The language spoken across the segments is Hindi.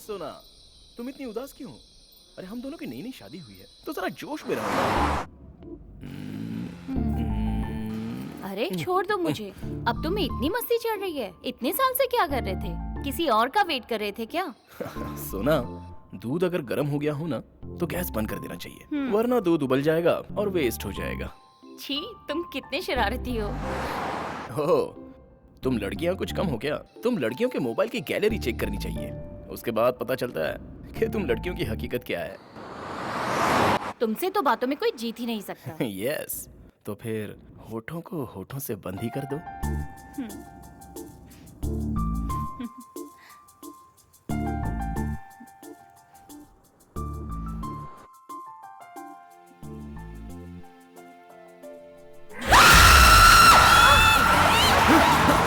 सोना, तुम इतनी उदास क्यों? अरे हम दोनों की नई नई शादी हुई है, तो जरा जोश में रहो। अरे छोड़ दो मुझे। अब तुम्हें इतनी मस्ती चढ़ रही है। इतने साल से क्या कर रहे थे? किसी और का वेट कर रहे थे क्या? सोना, दूध अगर गर्म हो गया हो ना तो गैस बंद कर देना चाहिए, वरना दूध उबल जाएगा और वेस्ट हो जाएगा। छी, तुम कितने शरारती हो। हो, तुम लड़कियां कुछ कम हो क्या? तुम लड़कियों के मोबाइल की गैलरी चेक करनी चाहिए, उसके बाद पता चलता है कि तुम लड़कियों की हकीकत क्या है। तुमसे तो बातों में कोई जीत ही नहीं सकता। यस, तो फिर होठों को होठों से बंद ही कर दो।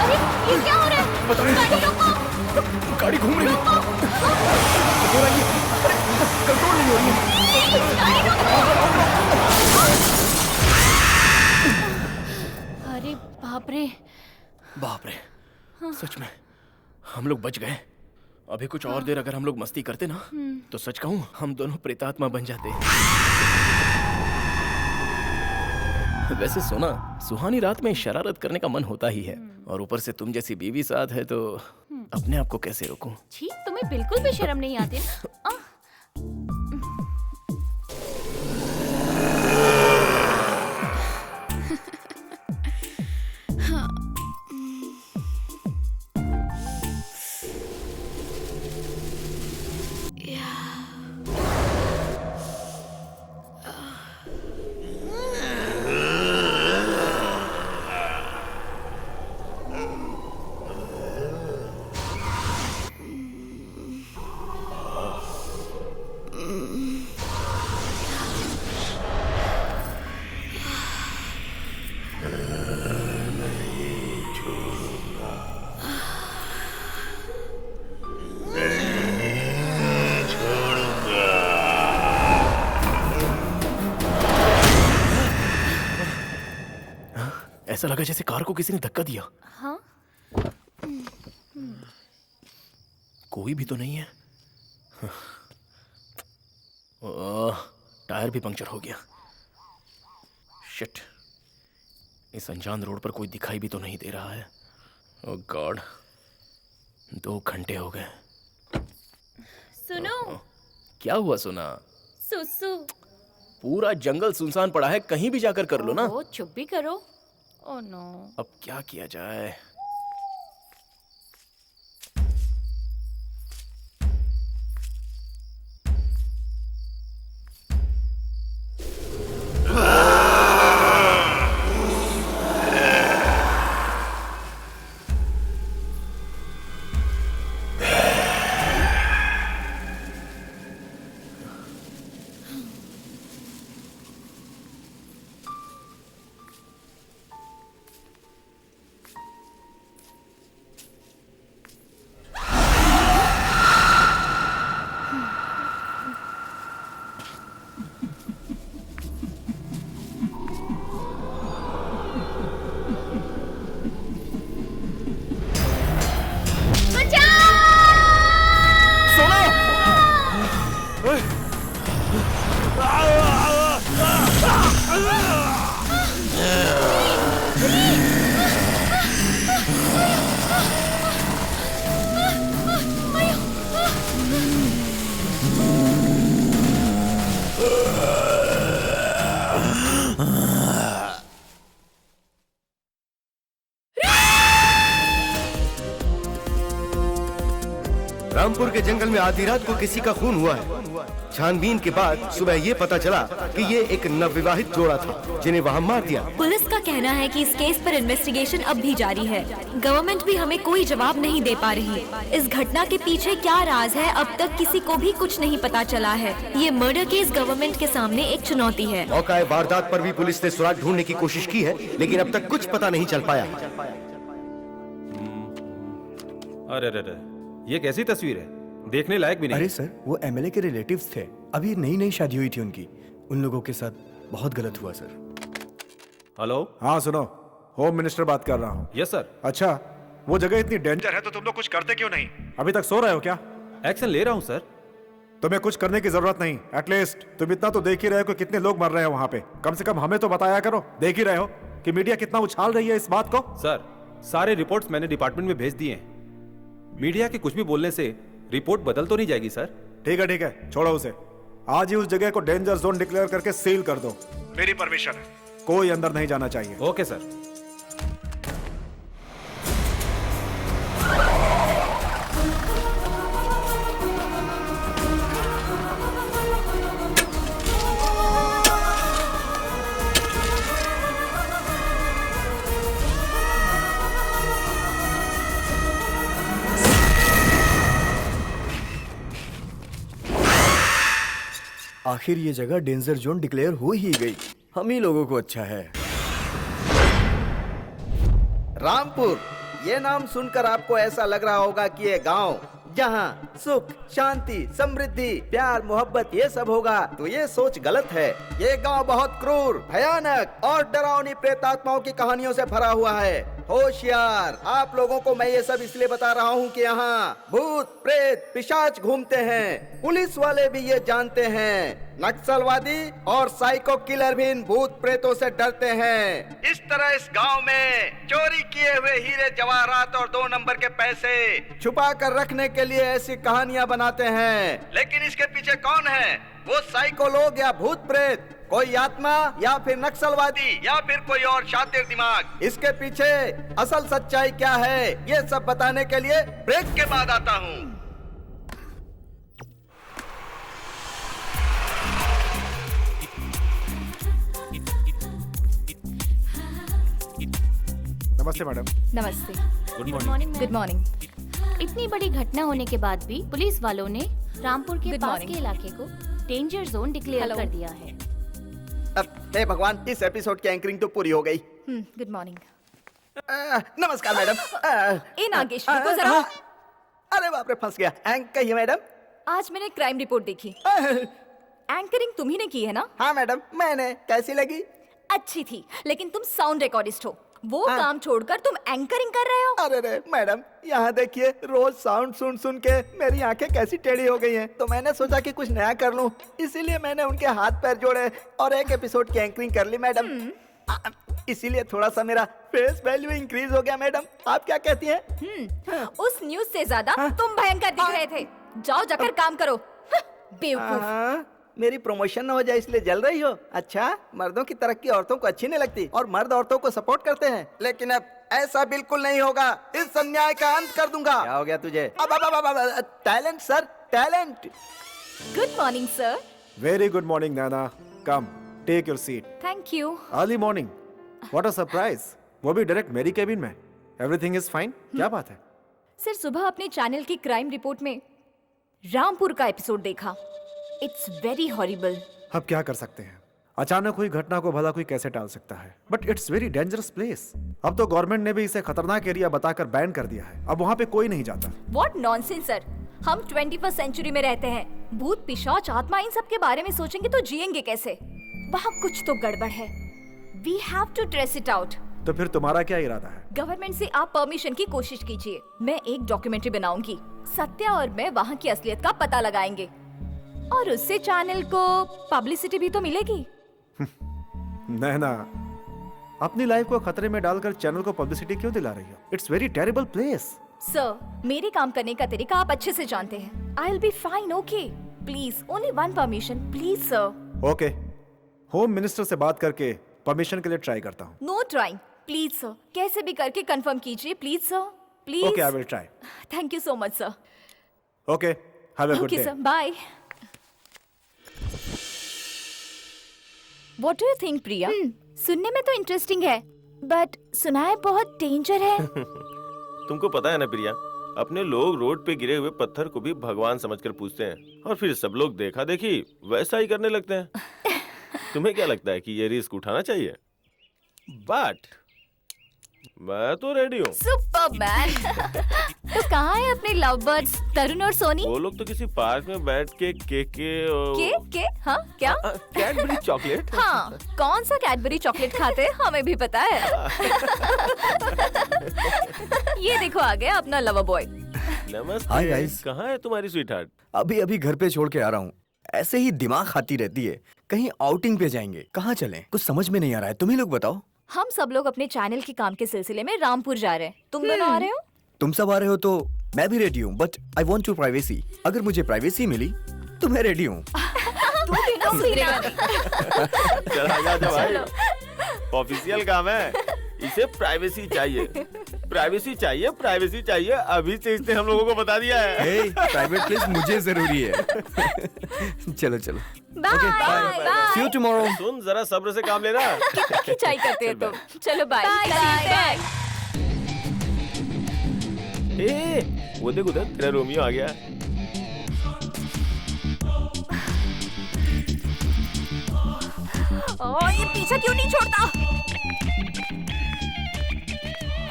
अरे ये क्या हो रहा है? पता नहीं। गाड़ी रोको। गाड़ी घूम रही है। हो रही है। अरे कंट्रोल नहीं हो रही है। गाड़ी रोको। अरे बाप रे। बाप रे, सच में हम लोग बच गए। अभी कुछ और देर अगर हम लोग मस्ती करते ना तो सच कहूं हम दोनों प्रेतात्मा बन जाते। वैसे सोना, सुहानी रात में शरारत करने का मन होता ही है, और ऊपर से तुम जैसी बीवी साथ है तो अपने आप को कैसे रोकूं? छी, तुम्हें बिल्कुल भी शर्म नहीं आती ना? ऐसा लगा जैसे कार को किसी ने धक्का दिया। हाँ? कोई भी तो नहीं है। ओह, टायर भी पंक्चर हो गया। शिट, इस अनजान रोड पर कोई दिखाई भी तो नहीं दे रहा है। ओह गॉड, 2 घंटे हो गए। सुनो। क्या हुआ सोना? सुसु। पूरा जंगल सुनसान पड़ा है, कहीं भी जाकर कर लो ना। ओ, चुप भी करो। Oh no. अब क्या किया जाए? रामपुर के जंगल में आधी रात को किसी का खून हुआ है। छानबीन के बाद सुबह ये पता चला कि ये एक नवविवाहित जोड़ा था जिन्हें वहाँ मार दिया। पुलिस का कहना है कि इस केस पर इन्वेस्टिगेशन अब भी जारी है। गवर्नमेंट भी हमें कोई जवाब नहीं दे पा रही। इस घटना के पीछे क्या राज है, अब तक किसी को भी कुछ नहीं पता चला है। ये मर्डर केस गवर्नमेंट के सामने एक चुनौती है। मौका वारदात पर भी पुलिस ने सुराग ढूंढने की कोशिश की है, लेकिन अब तक कुछ पता नहीं चल पाया। अरे अरे, ये कैसी तस्वीर है? देखने लायक भी नहीं। अरे सर, वो एमएलए के रिलेटिव्स थे। अभी नई नई शादी हुई थी उनकी। उन लोगों के साथ बहुत गलत हुआ सर। हेलो। हाँ सुनो, होम मिनिस्टर बात कर रहा हूँ। Yes sir. अच्छा, वो जगह इतनी डेंजर है तो तुम लोग कुछ करते क्यों नहीं? अभी तक सो रहे हो क्या? एक्शन ले रहा हूँ सर। तुम्हें कुछ करने की जरूरत नहीं। एटलीस्ट तुम इतना तो देख ही रहे हो कि कितने लोग मर रहे हैं वहां पे। कम से कम हमें तो बताया करो। देख ही रहे हो कि मीडिया कितना उछाल रही है इस बात को। सर, सारे रिपोर्ट्स मैंने डिपार्टमेंट में भेज दिए हैं। मीडिया के कुछ भी बोलने से रिपोर्ट बदल तो नहीं जाएगी सर? ठीक है, छोड़ो उसे। आज ही उस जगह को डेंजर जोन डिक्लेयर करके सील कर दो। मेरी परमिशन है, कोई अंदर नहीं जाना चाहिए। Okay sir. आखिर ये जगह डेंजर जोन डिक्लेयर हो ही गई। हम ही लोगों को अच्छा है। रामपुर, ये नाम सुनकर आपको ऐसा लग रहा होगा कि ये गांव जहां सुख, शांति, समृद्धि, प्यार, मोहब्बत ये सब होगा, तो ये सोच गलत है। ये गांव बहुत क्रूर, भयानक और डरावनी प्रेतात्माओं की कहानियों से भरा हुआ है। होशियार, आप लोगों को मैं ये सब इसलिए बता रहा हूँ कि यहाँ भूत, प्रेत, पिशाच घूमते हैं। पुलिस वाले भी ये जानते हैं। नक्सलवादी और साइको किलर भी इन भूत प्रेतों से डरते हैं। इस तरह इस गांव में चोरी किए हुए हीरे, जवाहरात और 2 नंबर के पैसे छुपा कर रखने के लिए ऐसी कहानियां बनाते हैं। लेकिन इसके पीछे कौन है? वो साइको लोग या भूत प्रेत, कोई आत्मा या फिर नक्सलवादी या फिर कोई और शातिर दिमाग। इसके पीछे असल सच्चाई क्या है, ये सब बताने के लिए ब्रेक के बाद आता हूँ। नमस्ते मैडम। नमस्ते। Good morning. Good morning. इतनी बड़ी घटना होने के बाद भी पुलिस वालों ने रामपुर के पास के इलाके को डेंजर जोन डिक्लेयर कर दिया है। हे भगवान, इस एपिसोड की एंकरिंग तो पूरी हो गई। Good morning. नमस्कार मैडम। इन नागेश, रुको जरा। अरे बाप रे, फंस गया। कहिए मैडम। आज मैंने क्राइम रिपोर्ट देखी। एंकरिंग तुम ही ने की है ना? हाँ मैडम, मैंने। कैसी लगी? अच्छी थी, लेकिन तुम साउंड रिकॉर्डिस्ट हो। वो काम छोड़कर तुम एंकरिंग कर रहे हो। अरे रे मैडम, यहाँ देखिए, रोज साउंड सुन सुन के मेरी आंखें कैसी टेढ़ी हो गई हैं। तो मैंने सोचा कि कुछ नया कर लूं, इसीलिए मैंने उनके हाथ पैर जोड़े और एक एपिसोड की एंकरिंग कर ली मैडम। इसीलिए थोड़ा सा मेरा फेस वैल्यू इंक्रीज हो गया मैडम। आप क्या कहती हैं? उस न्यूज से ज्यादा तुम भयंकर दिख रहे थे। जाओ जाकर काम करो। बेवकूफ। मेरी प्रमोशन न हो जाए इसलिए जल रही हो? अच्छा, मर्दों की तरक्की औरतों को अच्छी नहीं लगती और मर्द औरतों को सपोर्ट करते हैं। लेकिन अब ऐसा बिल्कुल नहीं होगा। इस अन्याय का अंत कर दूंगा। क्या हो गया तुझे? अब talent sir, talent. Good morning sir. Very good morning Naina. Come, take your seat. Thank you. Early morning, what a surprise. वो भी डायरेक्ट मेरी केबिन में। Everything is fine? क्या बात है? सर, सुबह अपने चैनल की क्राइम रिपोर्ट में रामपुर का एपिसोड देखा। It's very horrible. अब क्या कर सकते हैं, अचानक हुई घटना को भला कोई कैसे टाल सकता है। But it's very dangerous place. अब तो गवर्नमेंट ने भी इसे खतरनाक एरिया बताकर बैन कर दिया है। अब वहाँ पे कोई नहीं जाता। व्हाट नॉनसेंस सर, हम 21st सेंचुरी में रहते हैं। भूत, पिशाच, आत्मा, इन सब के बारे में सोचेंगे तो जिएंगे कैसे? वहाँ कुछ तो गड़बड़ है। We have to trace it out. तो फिर तुम्हारा क्या इरादा है? गवर्नमेंट से आप परमिशन की कोशिश कीजिए। मैं एक डॉक्यूमेंट्री बनाऊंगी। सत्या और मैं वहाँ की असलियत का पता लगाएंगे और उससे चैनल को पब्लिसिटी भी तो मिलेगी। नैना, अपनी लाइफ को खतरे में डालकर चैनल को पब्लिसिटी क्यों दिला रही हो? It's very terrible place. Sir, मेरे काम करने का तरीका आप अच्छे से जानते हैं। I will be fine, okay? Please, only one permission, please sir. Okay, home minister से बात करके परमिशन के लिए ट्राई करता हूँ। No trying, please sir. कैसे भी करके कंफर्म कीजिए, please sir, please. Okay, I will try. Thank you so much sir. Okay, have a good okay day. Sir, bye. What do you think, Priya? सुनने में तो इंटरेस्टिंग है, बट सुना है बहुत डेंजर है। तुमको पता है ना प्रिया, अपने लोग रोड पे गिरे हुए पत्थर को भी भगवान समझकर पूजते हैं और फिर सब लोग देखा देखी वैसा ही करने लगते हैं। तुम्हें क्या लगता है कि ये रिस्क उठाना चाहिए? बट मैं तो रेडी हूँ। सुपरमैन। तो कहाँ है अपने लव बर्ड्स तरुण और सोनी? वो लोग तो किसी पार्क में बैठ के के हाँ क्या? Cadbury chocolate. हाँ, कौन सा कैडबरी चॉकलेट खाते हैं हमें भी पता है। ये देखो आ गया अपना लवर बॉय। नमस्ते। Hi, guys. कहाँ है तुम्हारी स्वीटहार्ट? अभी अभी घर पे छोड़ के आ रहा हूँ। ऐसे ही दिमाग खाती रहती है। कहीं आउटिंग पे जाएंगे, कहाँ चलें? कुछ समझ में नहीं आ रहा है। तुम ही लोग बताओ। हम सब लोग अपने चैनल के काम के सिलसिले में रामपुर जा रहे हैं। तुम दोनों आ रहे हो? तुम सब आ रहे हो तो मैं भी रेडी हूँ, but I want to privacy. अगर मुझे प्राइवेसी मिली तो मैं रेडी हूँ। तू बिना सुधरेगा नहीं। चल आजा भाई। ऑफिशियल काम है, इसे प्राइवेसी चाहिए। प्राइवेसी चाहिए, प्राइवेसी चाहिए। अभी से इसने हम लोगों को बता दिया है। प्राइवेट प्लेस मुझे जरूरी है। चलो चलो। Bye bye. See you tomorrow. सुन, जरा सब्र से काम लेना। कितना खिंचाई करते हैं तुम। चलो बाय बाय। ए, वो देख उधर तेरा रोमियो आ गया। ये पीछे क्यों नहीं छोड़ता?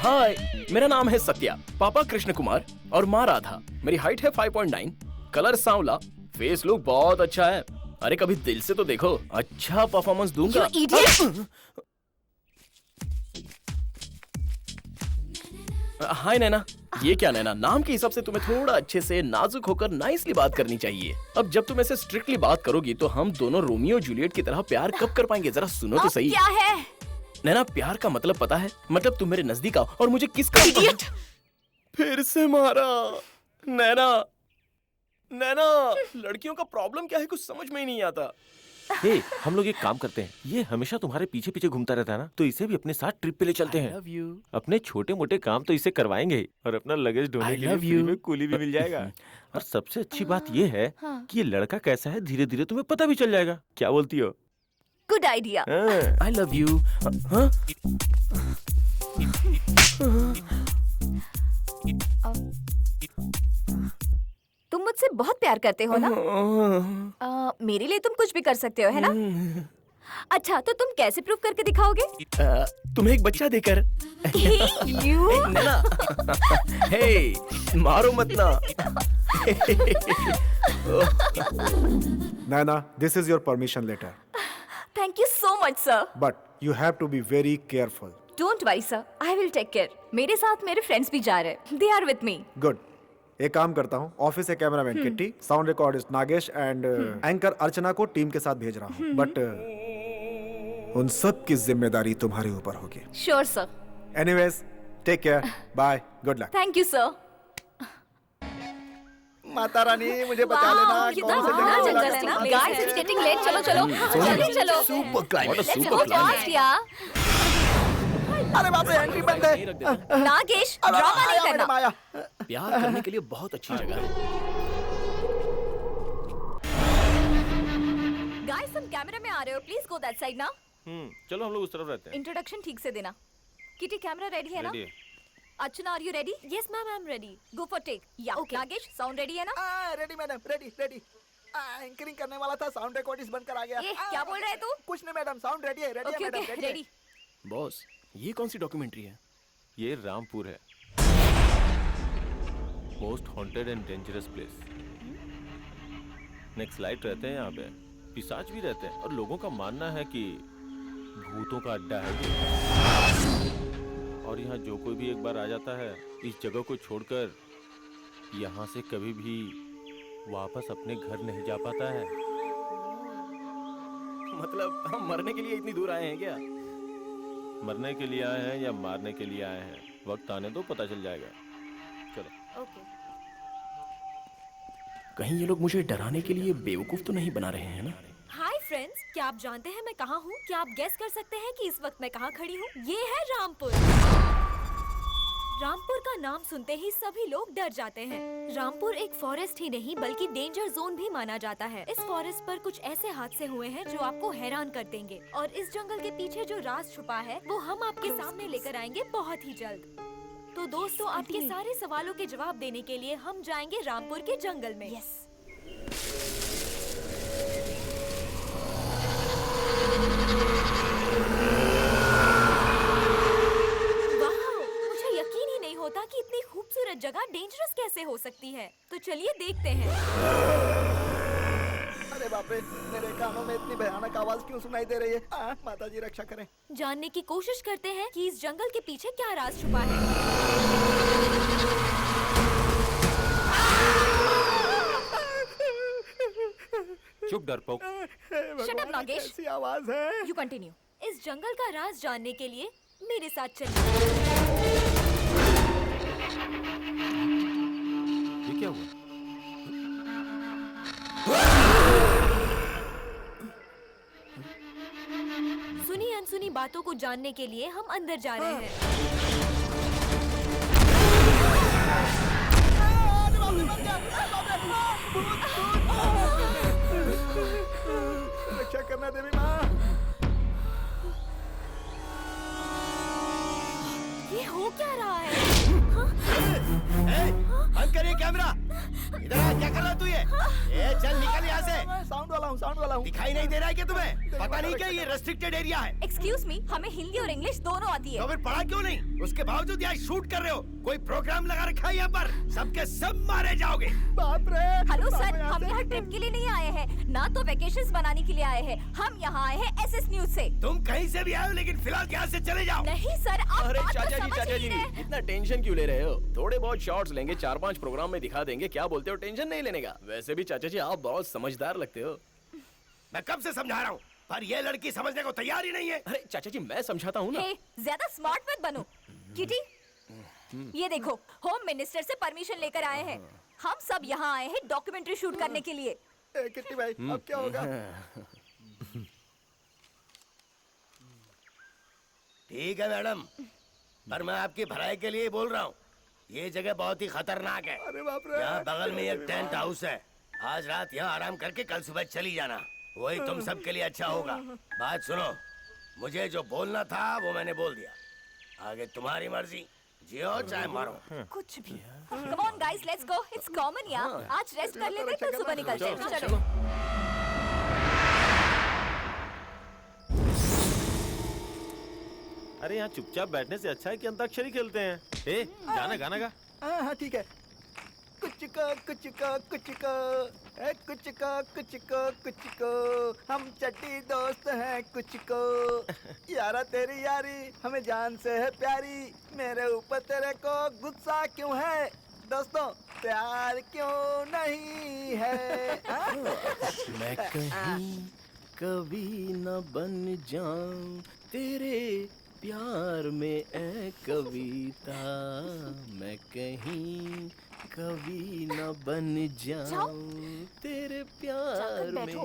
हाय, मेरा नाम है सत्या, पापा कृष्ण कुमार और माँ राधा। मेरी हाइट है 5.9, कलर सांवला, फेस लुक बहुत अच्छा है। अरे कभी दिल से तो देखो, अच्छा परफॉर्मेंस दूंगा। You idiot! हाय नैना। ये क्या नैना, नाम के हिसाब से तुम्हें थोड़ा अच्छे से नाजुक होकर नाइसली बात करनी चाहिए। अब जब तुम ऐसे स्ट्रिक्टली बात करोगी तो हम दोनों रोमियो जूलियट की तरह प्यार कब कर पाएंगे? जरा सुनो तो सही। क्या है? नैना, प्यार का मतलब पता है? मतलब तुम मेरे नजदीक आओ और मुझे किस का Idiot! फिर से मारा। नैना, नैना, लड़कियों का प्रॉब्लम क्या है कुछ समझ में ही नहीं आता। हे, हम लोग एक काम करते हैं, ये हमेशा तुम्हारे पीछे पीछे घूमता रहता है ना, तो इसे भी अपने साथ ट्रिप पे ले चलते हैं। love you. अपने छोटे मोटे काम तो इसे करवाएंगे ही, और अपना लगेज ढोने I के लिए love फ्री you. में कूली भी मिल जाएगा। और सबसे अच्छी बात ये है कि ये लड़का कैसा है धीरे धीरे तुम्हें पता भी चल जाएगा। क्या बोलती हो? Good idea. हाँ। I love you. हाँ? तुम मुझसे बहुत प्यार करते हो ना? मेरे लिए तुम कुछ भी कर सकते हो, है ना? अच्छा, तो तुम कैसे प्रूव करके दिखाओगे? तुम्हें एक बच्चा देकर। You? नैना, हे, मारो मत ना। Naina, this is your permission letter, Thank you so much, sir. but you have to be very careful. Don't worry, sir. I will take care. मेरे साथ मेरे फ्रेंड्स भी जा रहे हैं. They are with me. Good. एक काम करता हूँ, ऑफिस से cameraman Kitty, sound recordist Nagesh and anchor Archana को टीम के साथ भेज रहा हूँ, बट उन सब की जिम्मेदारी तुम्हारे ऊपर होगी। Sure, sir. Anyways, take care, bye, good luck. Thank you, sir. Mata Rani मुझे बचा लेना। कितना कौन से बड़ा जंगल जंगल है ना? Guys, it's getting late. चलो चलो. जल्दी चलो. Super climate. Let's go fast, यार. अरे बाप रे, एंट्री बंद है। नागेश, ड्रामा नहीं करना. मैडम आया। प्यार करने के लिए बहुत अच्छी जगह है। Guys, तुम कैमरा में आ रहे हो. Please go that side now. चलो हम लोग उस तरफ रहते हैं। इंट्रोडक्शन ठीक से देना. किटी, कैमरा रेडी है ना? रेडी है। Archana, are you ready? Yes ma'am, I am ready. Go for take. या नागेश, साउंड रेडी है ना? Ready madam, ready ready. Anchoring करने वाला था, साउंड रिकॉर्डिस्ट बनकर आ गया। ये क्या बोल रहा है तू? कुछ नहीं मैडम, साउंड रेडी है, रेडी है ओके मैडम, ओके, रेडी है। रेडी. बॉस, ये कौन सी डॉक्यूमेंट्री है? ये रामपुर है, most haunted and dangerous place. Next light रहते हैं यहाँ पे, पिशाच भी रहते हैं, और लोगों का मानना है कि भूतों का अड्डा है ये। और यहाँ जो कोई भी एक बार आ जाता है, इस जगह को छोड़कर यहाँ से कभी भी वापस अपने घर नहीं जा पाता है। मतलब हम मरने के लिए इतनी दूर आए हैं क्या? मरने के लिए आए हैं या मारने के लिए आए हैं, वक्त आने दो, पता चल जाएगा। चलो। ओके. कहीं ये लोग मुझे डराने के लिए बेवकूफ तो नहीं बना रहे हैं ना? हाय फ्रेंड्स, क्या आप जानते हैं मैं कहाँ हूँ? क्या आप गेस कर सकते हैं कि इस वक्त मैं कहाँ खड़ी हूँ? ये है रामपुर. रामपुर का नाम सुनते ही सभी लोग डर जाते हैं. रामपुर एक फॉरेस्ट ही नहीं बल्कि डेंजर जोन भी माना जाता है. इस फॉरेस्ट पर कुछ ऐसे हादसे हुए हैं जो आपको हैरान कर देंगे, और इस जंगल के पीछे जो राज छुपा है वो हम आपके सामने लेकर आएंगे बहुत ही जल्द. तो दोस्तों, आपके सारे सवालों के जवाब देने के लिए हम जाएंगे रामपुर के जंगल में. मुझे यकीन ही नहीं होता कि इतनी खूबसूरत जगह डेंजरस कैसे हो सकती है. तो चलिए देखते हैं. अरे बाप रे, मेरे कानों में इतनी भयानक आवाज क्यों सुनाई दे रही है? माता जी रक्षा करें। जानने की कोशिश करते हैं कि इस जंगल के पीछे क्या राज छुपा है. चुप डरपोक। Shut up Nagesh. कैसी आवाज है? You continue. इस जंगल का राज जानने के लिए मेरे साथ चलिए। ये क्या हुआ? सुनी अनसुनी बातों को जानने के लिए हम अंदर जा रहे हैं। रक्षा करना देवी माँ। ये हो क्या रहा है? बंद करिए कैमरा। इधर आ, क्या कर रहा तू ये? चल निकल यहाँ से। साउंड वाला हूँ। दिखाई नहीं दे रहा है क्या तुम्हें? पता नहीं क्या ये रेस्ट्रिक्टेड एरिया है? एक्सक्यूज मी, हमें हिंदी और इंग्लिश दोनों आती है। तो फिर पढ़ा क्यों नहीं? उसके बावजूद यहाँ शूट कर रहे हो। कोई प्रोग्राम लगा रखा है यहाँ पर? सबके सब मारे जाओगे। बाप रे। हेलो सर, हम यहाँ ट्रिप के लिए नहीं आए हैं, ना तो वेकेशंस बनाने के लिए आए हैं। हम यहाँ आए हैं एसएस न्यूज से। तुम कहीं से भी आए हो, लेकिन फिलहाल यहाँ से चले जाओ। नहीं सर, आप अरे बात तो चाचा समझ जी ही नहीं रहे। इतना टेंशन क्यों ले रहे हो? थोड़े बहुत शॉट्स लेंगे, 4-5 प्रोग्राम में दिखा देंगे। क्या बोलते हो? टेंशन नहीं लेने का। वैसे भी चाचा जी आप बहुत समझदार लगते हो। मैं कब से समझा रहा हूँ, पर ये लड़की समझने को तैयार ही नहीं है। अरे चाचा जी मैं समझाता हूँ ना। हे, ज्यादा स्मार्ट मत बनो। किटी, ये देखो, होम मिनिस्टर से परमिशन लेकर आए हैं। हम सब यहाँ आए हैं डॉक्यूमेंट्री शूट करने के लिए। किट्टी भाई, अब क्या होगा? ठीक है मैडम, पर मैं आपकी भलाई के लिए बोल रहा हूँ, ये जगह बहुत ही खतरनाक है। अरे बाप रे। यहाँ बगल में एक टेंट हाउस है। आज रात यहाँ आराम करके कल सुबह चली जाना, वही तुम सबके लिए अच्छा होगा। बात सुनो, मुझे जो बोलना था वो मैंने बोल दिया। आगे तुम्हारी मर्जी, जियो चाहे मारो। कुछ भी। Come on guys, let's go. It's common यार। आज रेस्ट कर लेते हैं, कल सुबह निकलते हैं। चलो। अरे यहाँ चुपचाप बैठने से अच्छा है कि अंताक्षरी खेलते हैं। ए, गाना गाना गा। हाँ ठीक है। कुछ को हम चट्टी दोस्त हैं कुछ को। यारा तेरी यारी हमें जान से है प्यारी, मेरे ऊपर तेरे को गुस्सा क्यों है? दोस्तों प्यार क्यों नहीं है? मैं कहीं कभी न बन जाऊं तेरे प्यार में ए कविता। मैं कहीं कभी न बन जाऊं तेरे प्यार में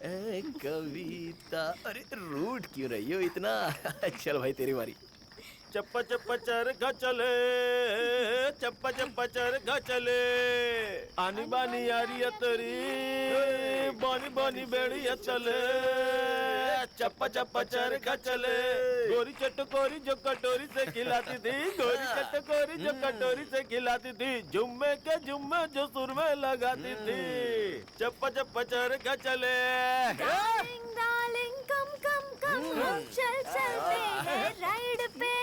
ए कविता। अरे रूठ क्यों रही हो इतना? चल भाई तेरी बारी। चप्पा चप्पा चरखा चले, चप्पा चप्पा चरखा चले, आनी बानी यारी तरी, बानी बानी बेड़िया चले। चप्पा चप्पा चरखा चले, गोरी चटकोरी जो कटोरी से खिलाती थी, गोरी चटकोरी जो कटोरी से खिलाती थी, जुम्मे के जुम्मे जो सुर में लगाती थी। चप्पा चप्पा चरखा चले। डार्लिंग डार्लिंग कम कम कम, हम चल चलते हैं राइड पे।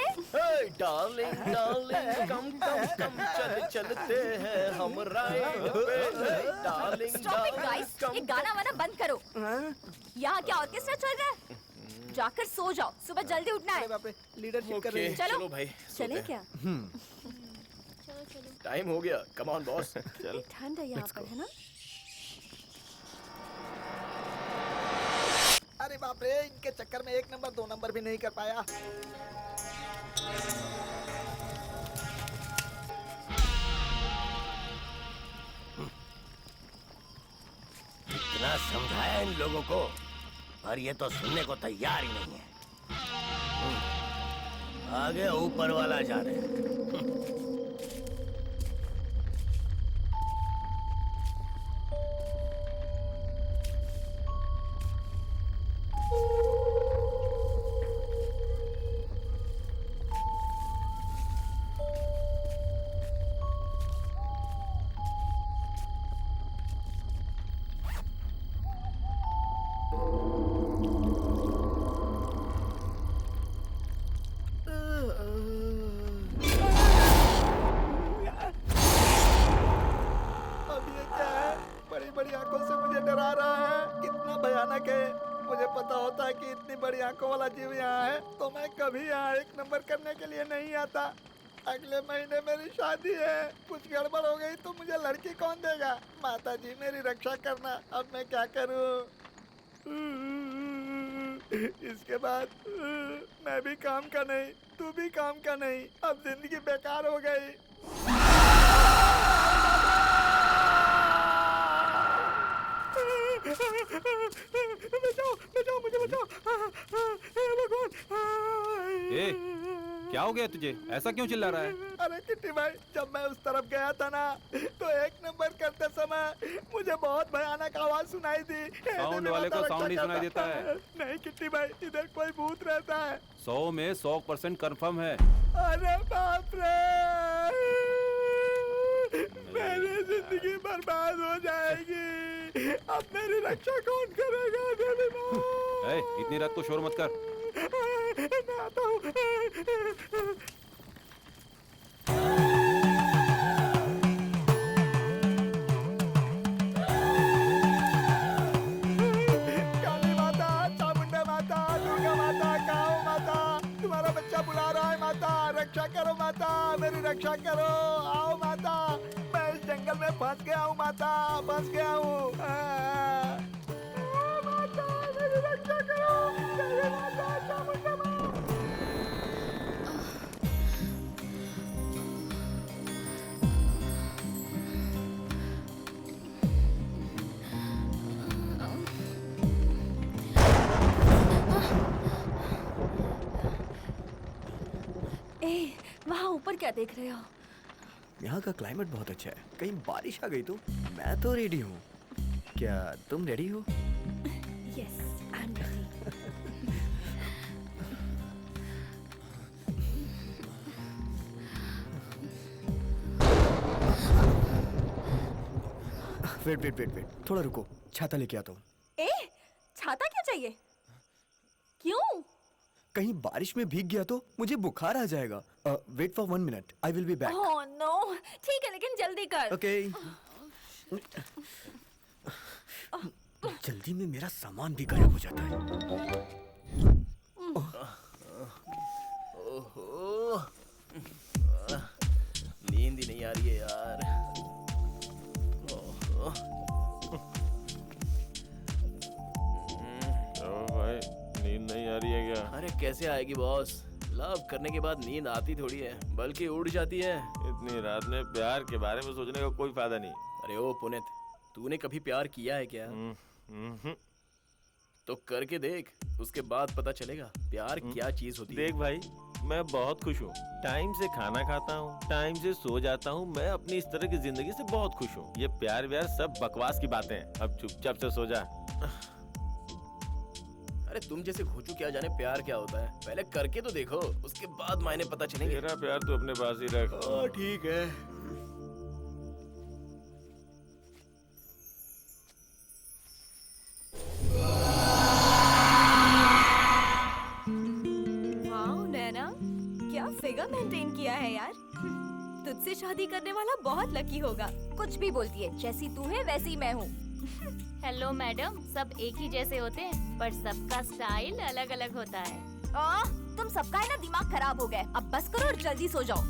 डार्लिंग डार्लिंग कम कम कम चल चलते हैं हम राइड पे। डार्लिंग स्टॉप इट गाइस, ये गाना वाना बंद करो। यहाँ क्या ऑर्केस्ट्रा चल रहा है? जाकर सो जाओ, सुबह जल्दी उठना है। लीडरशिप कर ओके चलो भाई चले क्या? टाइम हो गया। Come on boss. चल ठंड है यहाँ पर, है ना? अरे बाप रे, इनके चक्कर में 1 नंबर 2 नंबर भी नहीं कर पाया। इतना समझाया इन लोगों को, पर ये तो सुनने को तैयार ही नहीं है। आगे ऊपर वाला जाने। अब ये क्या है? बड़ी बड़ी आंखों से मुझे डरा रहा है। कितना भयानक है। मुझे पता होता है कि इतनी बड़ी आंखों वाला जीव यहाँ है तो मैं कभी यहाँ 1 नंबर करने के लिए नहीं आता। अगले महीने मेरी शादी है, कुछ गड़बड़ हो गई तो मुझे लड़की कौन देगा? माता जी मेरी रक्षा करना, अब मैं क्या करूं? इसके बाद मैं भी काम का नहीं, तू भी काम का नहीं, अब जिंदगी बेकार हो गई। बचाओ बचाओ मुझे बचाओ, हे भगवान। ए, क्या हो गया तुझे? ऐसा क्यों चिल्ला रहा है? अरे किट्टी भाई, जब मैं उस तरफ गया था ना तो 1 नंबर करते समय मुझे बहुत भयानक आवाज सुनाई दी। साउंड वाले को साउंड ही सुनाई देता है। नहीं किट्टी भाई, इधर कोई भूत रहता है। 100 में 100% कंफर्म है। अरे बाप रे, मेरी जिंदगी बर्बाद हो जाएगी। अब मेरी रक्षा कौन करेगा? देवी माँ। ए, इतनी रात को शोर मत कर। मैं आता हूँ। काली माता, चामुंडा माता, दुर्गा माता, काऊ माता, तुम्हारा बच्चा बुला रहा है। माता रक्षा करो, माता मेरी रक्षा करो। आओ माता, मैं इस जंगल में फंस गया हूँ। माता फंस गया हूँ। माता मेरी रक्षा करो। जय माता चामुंडा माता। ए, वहाँ ऊपर क्या देख रहे हो? यहाँ का क्लाइमेट बहुत अच्छा है, कहीं बारिश आ गई तो? मैं तो रेडी हूँ, क्या तुम रेडी हो? Yes, I am ready. Wait, थोड़ा रुको, छाता लेके आता हूँ। ए, छाता क्यों चाहिए? क्यों? कहीं बारिश में भीग गया तो मुझे बुखार आ जाएगा। Wait for 1 minute, I will be back. Oh no, ठीक है लेकिन जल्दी कर। ओके। जल्दी में मेरा सामान भी गायब हो जाता है। ओहो, नींद ही नहीं आ रही है यार। ओहो। भाई नींद नहीं आ रही है क्या? अरे कैसे आएगी बॉस? लव करने के बाद नींद आती थोड़ी है, बल्कि उड़ जाती है। इतनी रात में प्यार के बारे में सोचने का कोई फायदा नहीं। अरे ओ पुनीत, तूने कभी प्यार किया है क्या? तो करके देख, उसके बाद पता चलेगा प्यार क्या चीज होती है। देख भाई, मैं बहुत खुश हूँ। टाइम से खाना खाता हूँ, टाइम से सो जाता हूँ। मैं अपनी इस तरह की जिंदगी से बहुत खुश हूँ। ये प्यार व्यार सब बकवास की बातें हैं। अब चुपचाप से सो जा। अरे तुम जैसे घोचू क्या जाने प्यार क्या होता है? पहले करके तो देखो, उसके बाद मायने पता चलेंगे। मेरा प्यार तो अपने पास ही रख। ठीक है। वाओ नैना, क्या फिगर मेंटेन किया है यार। तुझसे शादी करने वाला बहुत लकी होगा। कुछ भी बोलती है, जैसी तू है वैसी मैं हूँ। हेलो मैडम, सब एक ही जैसे होते हैं, पर सबका स्टाइल अलग अलग होता है। तुम सबका है ना दिमाग खराब हो गया। अब बस करो और जल्दी सो जाओ।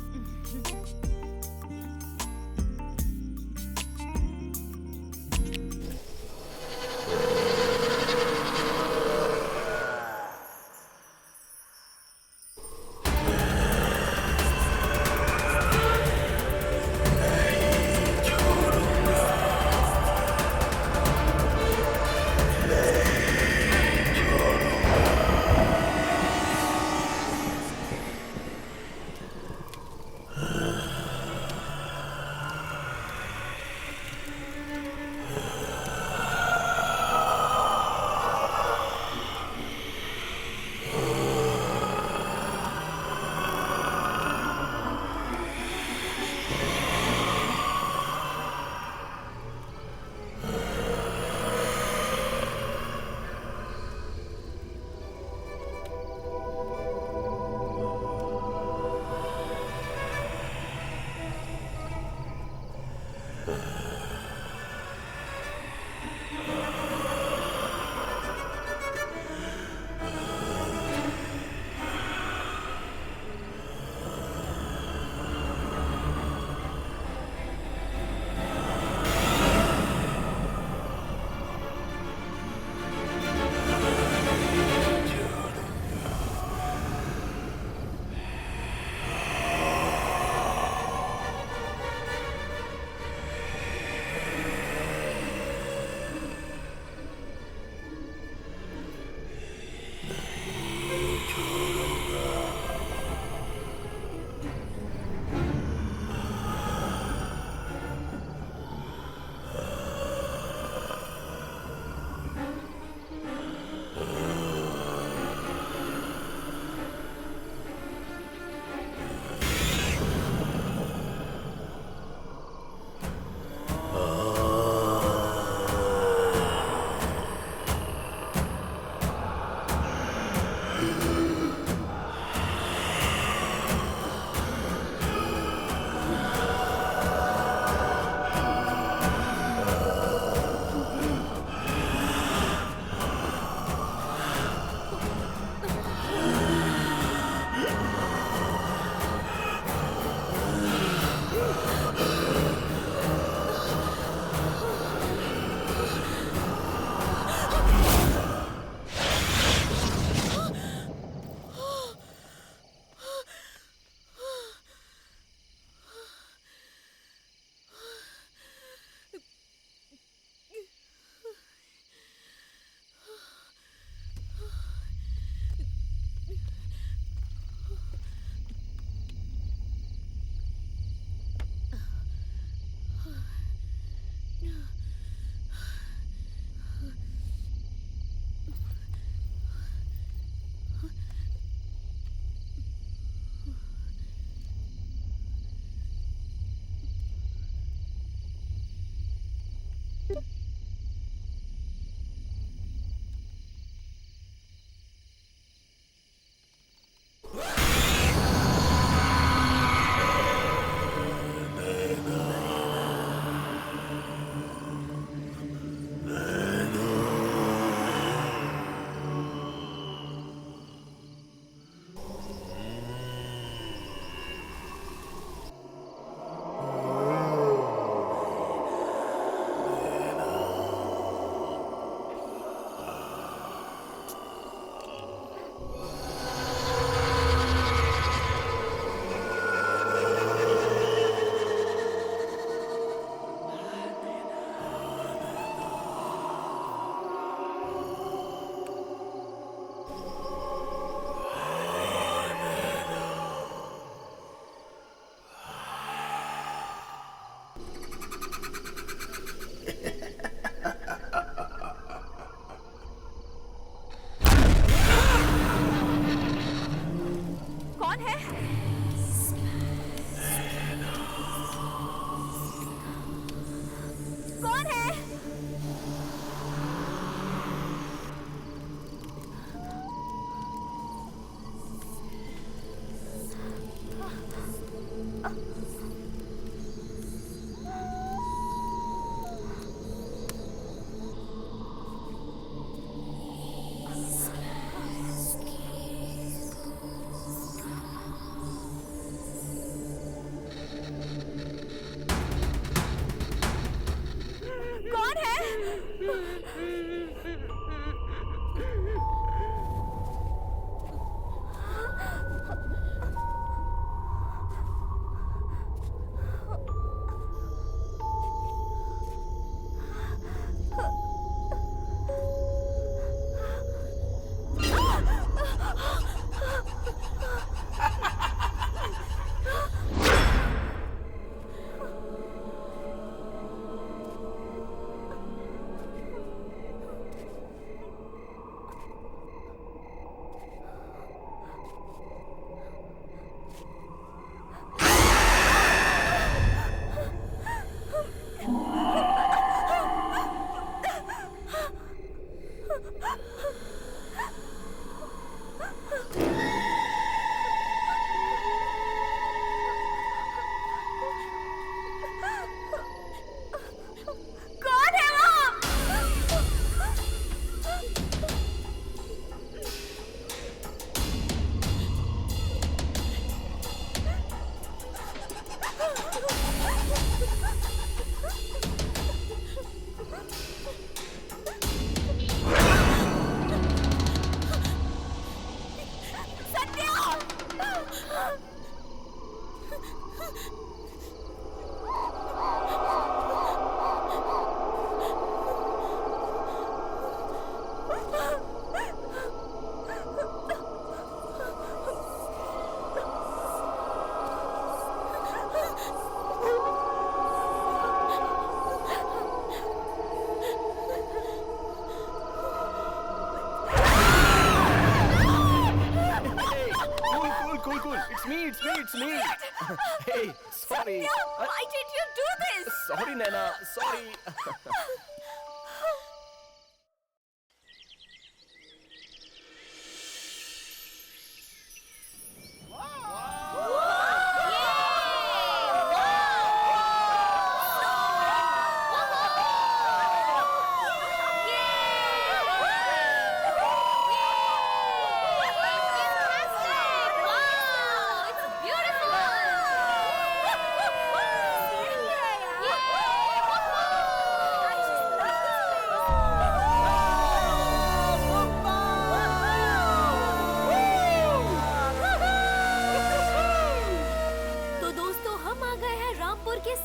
It's me. Hey, sorry. Why did you do this? Sorry, Naina. Sorry.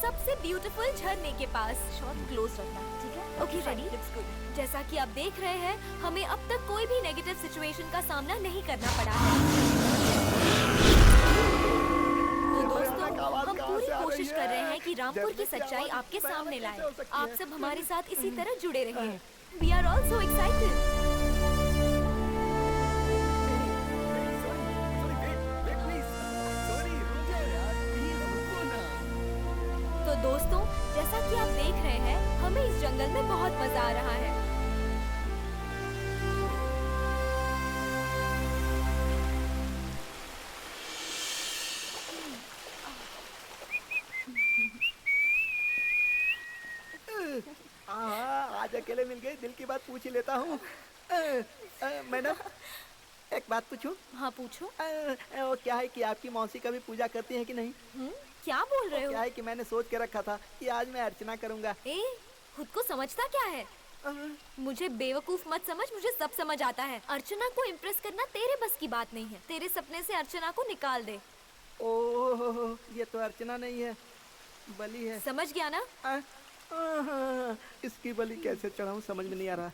सबसे ब्यूटीफुल झरने के पास। शॉट क्लोज रखना, ठीक है? Okay, ready? Looks good. जैसा कि आप देख रहे हैं, हमें अब तक कोई भी नेगेटिव सिचुएशन का सामना नहीं करना पड़ा है। तो दोस्तों, हम पूरी कोशिश कर रहे हैं कि रामपुर की सच्चाई आपके सामने लाएं। आप सब हमारे साथ इसी तरह जुड़े रहें। We are all so excited. तो दोस्तों, जैसा कि आप देख रहे हैं, हमें इस जंगल में बहुत मजा आ रहा है। आज अकेले मिल गए, दिल की बात पूछ ही लेता हूँ। मैडम, एक बात पूछूं? हाँ, पूछो। वो क्या है कि आपकी मौसी कभी पूजा करती है कि नहीं? क्या बोल रहे हो? क्या है कि मैंने सोच के रखा था कि आज मैं अर्चना करूंगा। खुद को समझता क्या है? मुझे बेवकूफ मत समझ, मुझे सब समझ आता है। अर्चना को इम्प्रेस करना तेरे बस की बात नहीं है। तेरे सपने से अर्चना को निकाल दे। ओह, ये तो अर्चना नहीं है, बलि है। समझ गया ना? इसकी बलि कैसे चढ़ाऊं समझ में नहीं आ रहा।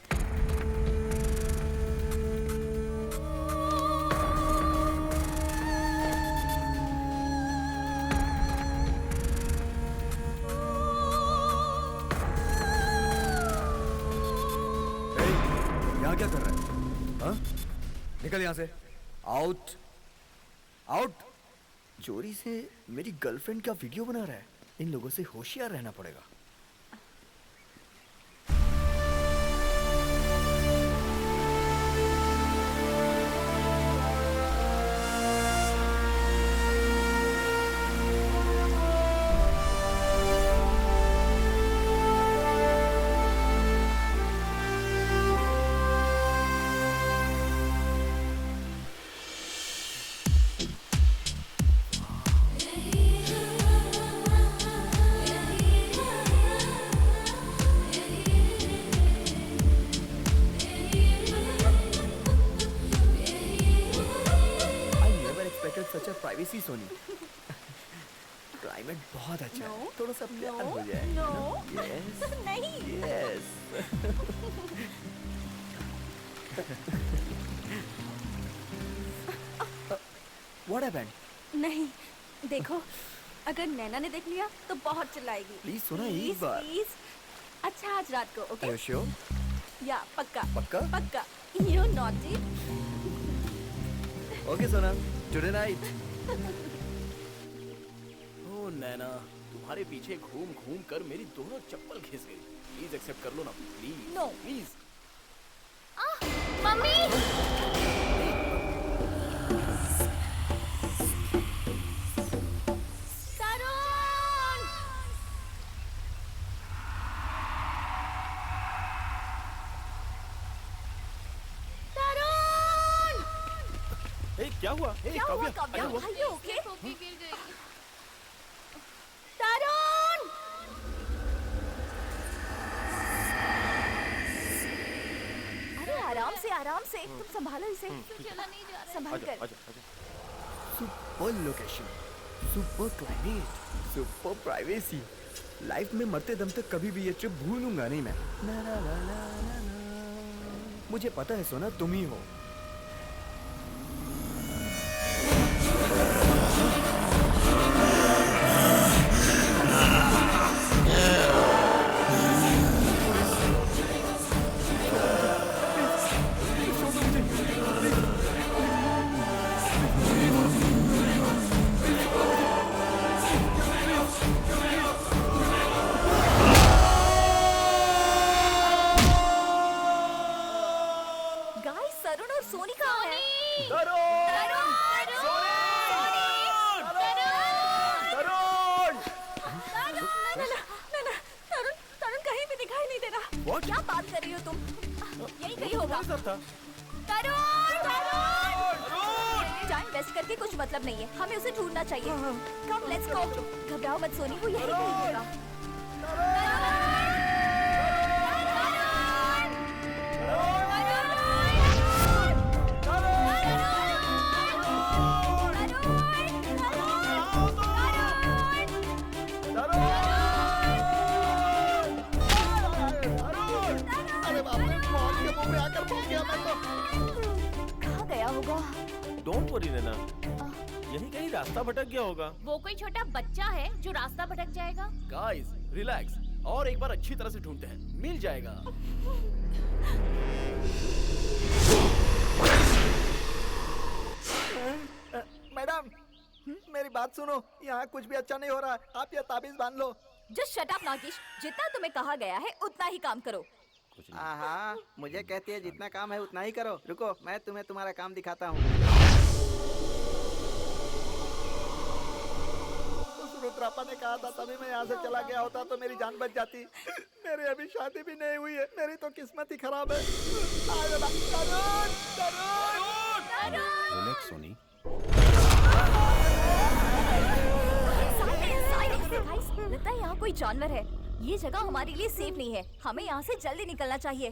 क्या कर रहा है? हाँ? निकल यहाँ से। Out, out. चोरी से मेरी गर्लफ्रेंड का वीडियो बना रहा है। इन लोगों से होशियार रहना पड़ेगा। सच प्राइवेसी सोनी। क्लाइमेट बहुत अच्छा है। थोड़ा सा प्यार हो जाए। यस, नहीं। यस। What happened? नहीं, देखो, अगर नैना ने देख लिया तो बहुत चिल्लाएगी। प्लीज सुना एक बार। प्लीज। अच्छा, आज रात को, ओके? Are you sure? या पक्का। पक्का? पक्का। You naughty. Okay, सोना। Today night. ओ नैना, तुम्हारे पीछे घूम घूम कर मेरी दोनों चप्पल घिस गई। प्लीज एक्सेप्ट कर लो ना, प्लीज। No. प्लीज। मम्मी! तरुण! तरुण! क्या हुआ? क्या हुआ काव्या? Are you okay? गिर गई। तरुण! अरे आराम से तुम संभालो इसे। चला नहीं जा रहा। संभाल कर। आजा। Super location, super climate, super privacy. Life में मरते दम तक कभी भी ये ट्रिप भूलूंगा नहीं मैं। ना ना ना ना ना ना। मुझे पता है सोना, तुम ही हो। सोनी कहाँ है? तरुण कहीं भी दिखाई नहीं दे रहा। क्या बात कर रही हो तुम? यही कहीं होगा। टाइम वेस्ट करके कुछ मतलब नहीं है, हमें उसे ढूंढना चाहिए। Come let's go. घबराओ मत सोनी, वो यही कहीं होगा। कहाँ गया होगा? डोंट वरी नैना, यही कहीं रास्ता भटक गया होगा। वो कोई छोटा बच्चा है जो रास्ता भटक जाएगा? गाइस रिलैक्स, और एक बार अच्छी तरह से ढूंढते हैं, मिल जाएगा। मैडम मेरी बात सुनो, यहाँ कुछ भी अच्छा नहीं हो रहा, आप ये ताबीज बांध लो। जस्ट शट अप नागेश, जितना तुम्हें कहा गया है उतना ही काम करो। हाँ, मुझे कहती है जितना काम है उतना ही करो। रुको, मैं तुम्हें तुम्हारा काम दिखाता हूँ। उस रुद्रापा ने कहा था तभी मैं यहाँ से चला गया होता तो मेरी जान बच जाती। मेरी अभी शादी भी नहीं हुई है, मेरी तो किस्मत ही खराब है। रिलैक्स सोनी। लगता है यहाँ कोई जानवर है। ये जगह हमारे लिए सेफ नहीं है, हमें यहाँ से जल्दी निकलना चाहिए।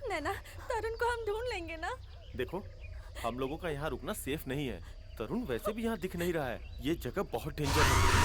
नैना, तरुण को हम ढूंढ लेंगे ना? देखो, हम लोगों का यहाँ रुकना सेफ नहीं है। तरुण वैसे भी यहाँ दिख नहीं रहा है, ये जगह बहुत डेंजर है।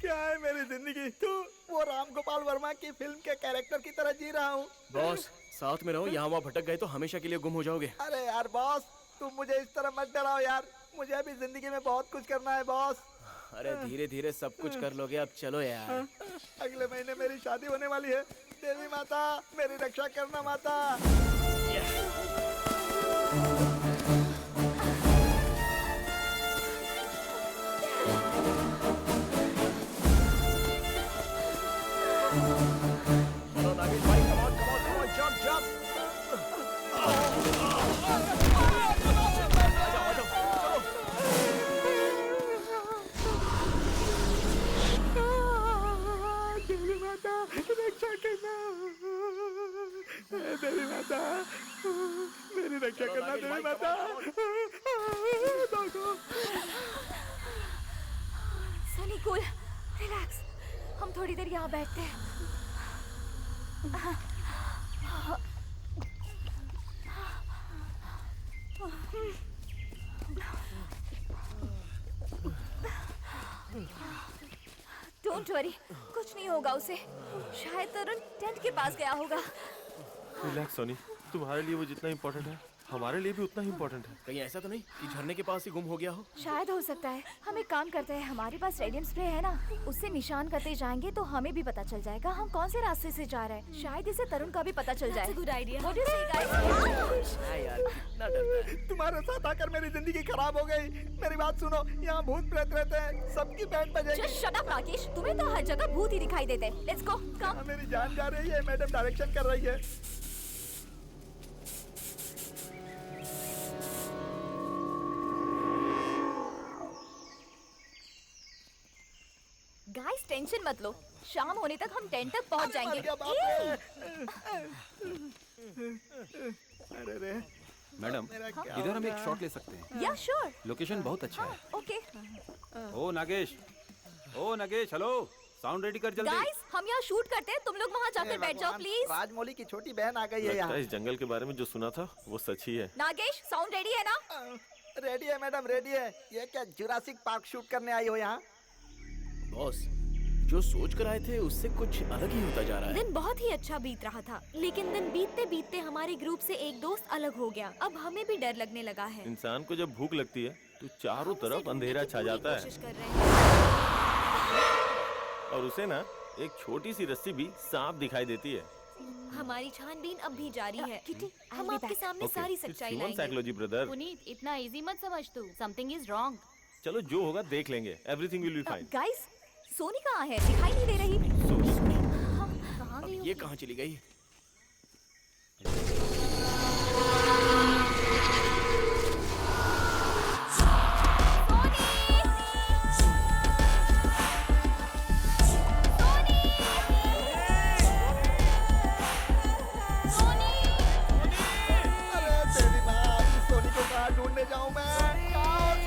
क्या है मेरी जिंदगी, तू वो राम गोपाल वर्मा की फिल्म के कैरेक्टर की तरह जी रहा हूँ। बॉस साथ में रहो, यहाँ वहाँ भटक गए तो हमेशा के लिए गुम हो जाओगे। अरे यार बॉस, तुम मुझे इस तरह मत डराओ यार, मुझे अभी जिंदगी में बहुत कुछ करना है बॉस। अरे धीरे धीरे सब कुछ कर लोगे, अब चलो यार। अगले महीने मेरी शादी होने वाली है। देवी माता मेरी रक्षा करना माता। देवी माता रक्षा करना, देवी माता मेरी रक्षा करना, देवी माता। सनी कूल, रिलैक्स, हम थोड़ी देर यहाँ बैठते हैं। डोंट वरी, कुछ नहीं होगा उसे। शायद तरुण टेंट के पास गया होगा। रिलैक्स सोनी, तुम्हारे लिए वो जितना इम्पोर्टेंट है हमारे लिए भी उतना ही इम्पोर्टेंट है। कहीं ऐसा तो नहीं कि झरने के पास ही गुम हो गया हो? शायद हो सकता है। हम एक काम करते हैं, हमारे पास रेडियम स्प्रे है ना, उससे निशान करते जाएंगे तो हमें भी पता चल जाएगा हम कौन से रास्ते से जा रहे हैं। शायद इसे तरुण का भी पता चल जाए। Good idea. हाँ यार, कितना डरता है। तुम्हारे साथ आकर मेरी जिंदगी खराब हो गई। मेरी बात सुनो, यहाँ भूत प्रेत रहते हैं, सबकी बैंड बजेगी। Just shut up, राकेश, तुम्हें तो हर जगह भूत ही दिखाई देते हैं। Let's go, come। मेरी जान जा रही है, मैडम डायरेक्शन कर रही है। गाइस टेंशन मत लो, शाम होने तक हम टेंट तक पहुंच जाएंगे। अरे रे मैडम, इधर हम एक शॉट ले सकते हैं। या श्योर। लोकेशन बहुत अच्छा है। ओके। ओ नागेश, हेलो, साउंड रेडी कर जल्दी। गाइस हम यहाँ शूट करते हैं, तुम लोग वहाँ जाकर बैठ जाओ प्लीज। राजमौली की छोटी बहन आ गई है लगता यहाँ। है इस जंगल के बारे में जो सुना था वो सच ही है। नागेश साउंड रेडी है ना? रेडी है मैडम, रेडी है। ये क्या जुरासिक पार्क शूट करने आई हो यहाँ? बॉस जो सोच कर आए थे उससे कुछ अलग ही होता जा रहा है। दिन बहुत ही अच्छा बीत रहा था, लेकिन दिन बीतते बीतते हमारे ग्रुप से एक दोस्त अलग हो गया। अब हमें भी डर लगने लगा है। इंसान को जब भूख लगती है तो चारों तरफ अंधेरा छा जाता है कोशिश कर रहे हैं। और उसे ना एक छोटी सी रस्सी भी सांप दिखाई देती है। हमारी छानबीन अब भी जारी है। हम आपके सामने सारी सच्चाई लाएंगे। Psychology brother. पुनीत, इतना इजी मत समझ तू। Something is wrong. चलो जो होगा देख लेंगे। Everything will be fine. Guys, Soni कहाँ है? दिखाई नहीं दे रही। कहाँ गई? ये कहाँ चली गई? ढूंढने जाऊं मैं? कहाँ हो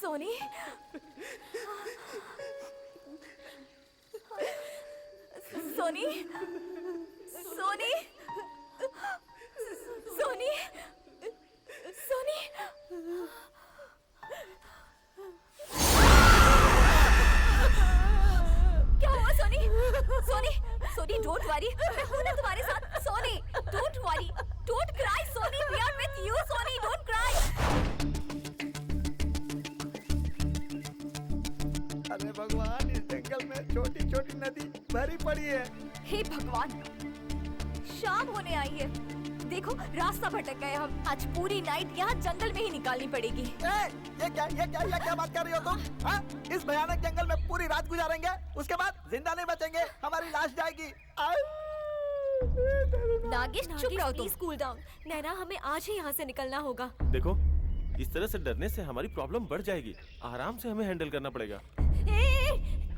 सोनी? सोनी, सोनी, सोनी, सोनी, सोनी। क्या हुआ सोनी? सोनी, सोनी, डोंट वरी, मैं हूं ना तुम्हारे साथ। Soni, don't worry, don't cry Soni, we are with you Soni, don't cry. अरे भगवान, इस जंगल में छोटी छोटी नदी भरी पड़ी है। हे भगवान, शाम होने आई है। देखो रास्ता भटक गए हम। आज पूरी नाइट यहाँ जंगल में ही निकालनी पड़ेगी। ये क्या बात कर रही हो तुम? हाँ? इस भयानक जंगल में पूरी रात गुजारेंगे, उसके बाद जिंदा नहीं बचेंगे, हमारी लाश जाएगी। नागेश, चुप रहो तुम। Cool down. नैना, हमें आज ही यहाँ से निकलना होगा। देखो, इस तरह से डरने से हमारी प्रॉब्लम बढ़ जाएगी। आराम से हमें हैंडल करना पड़ेगा।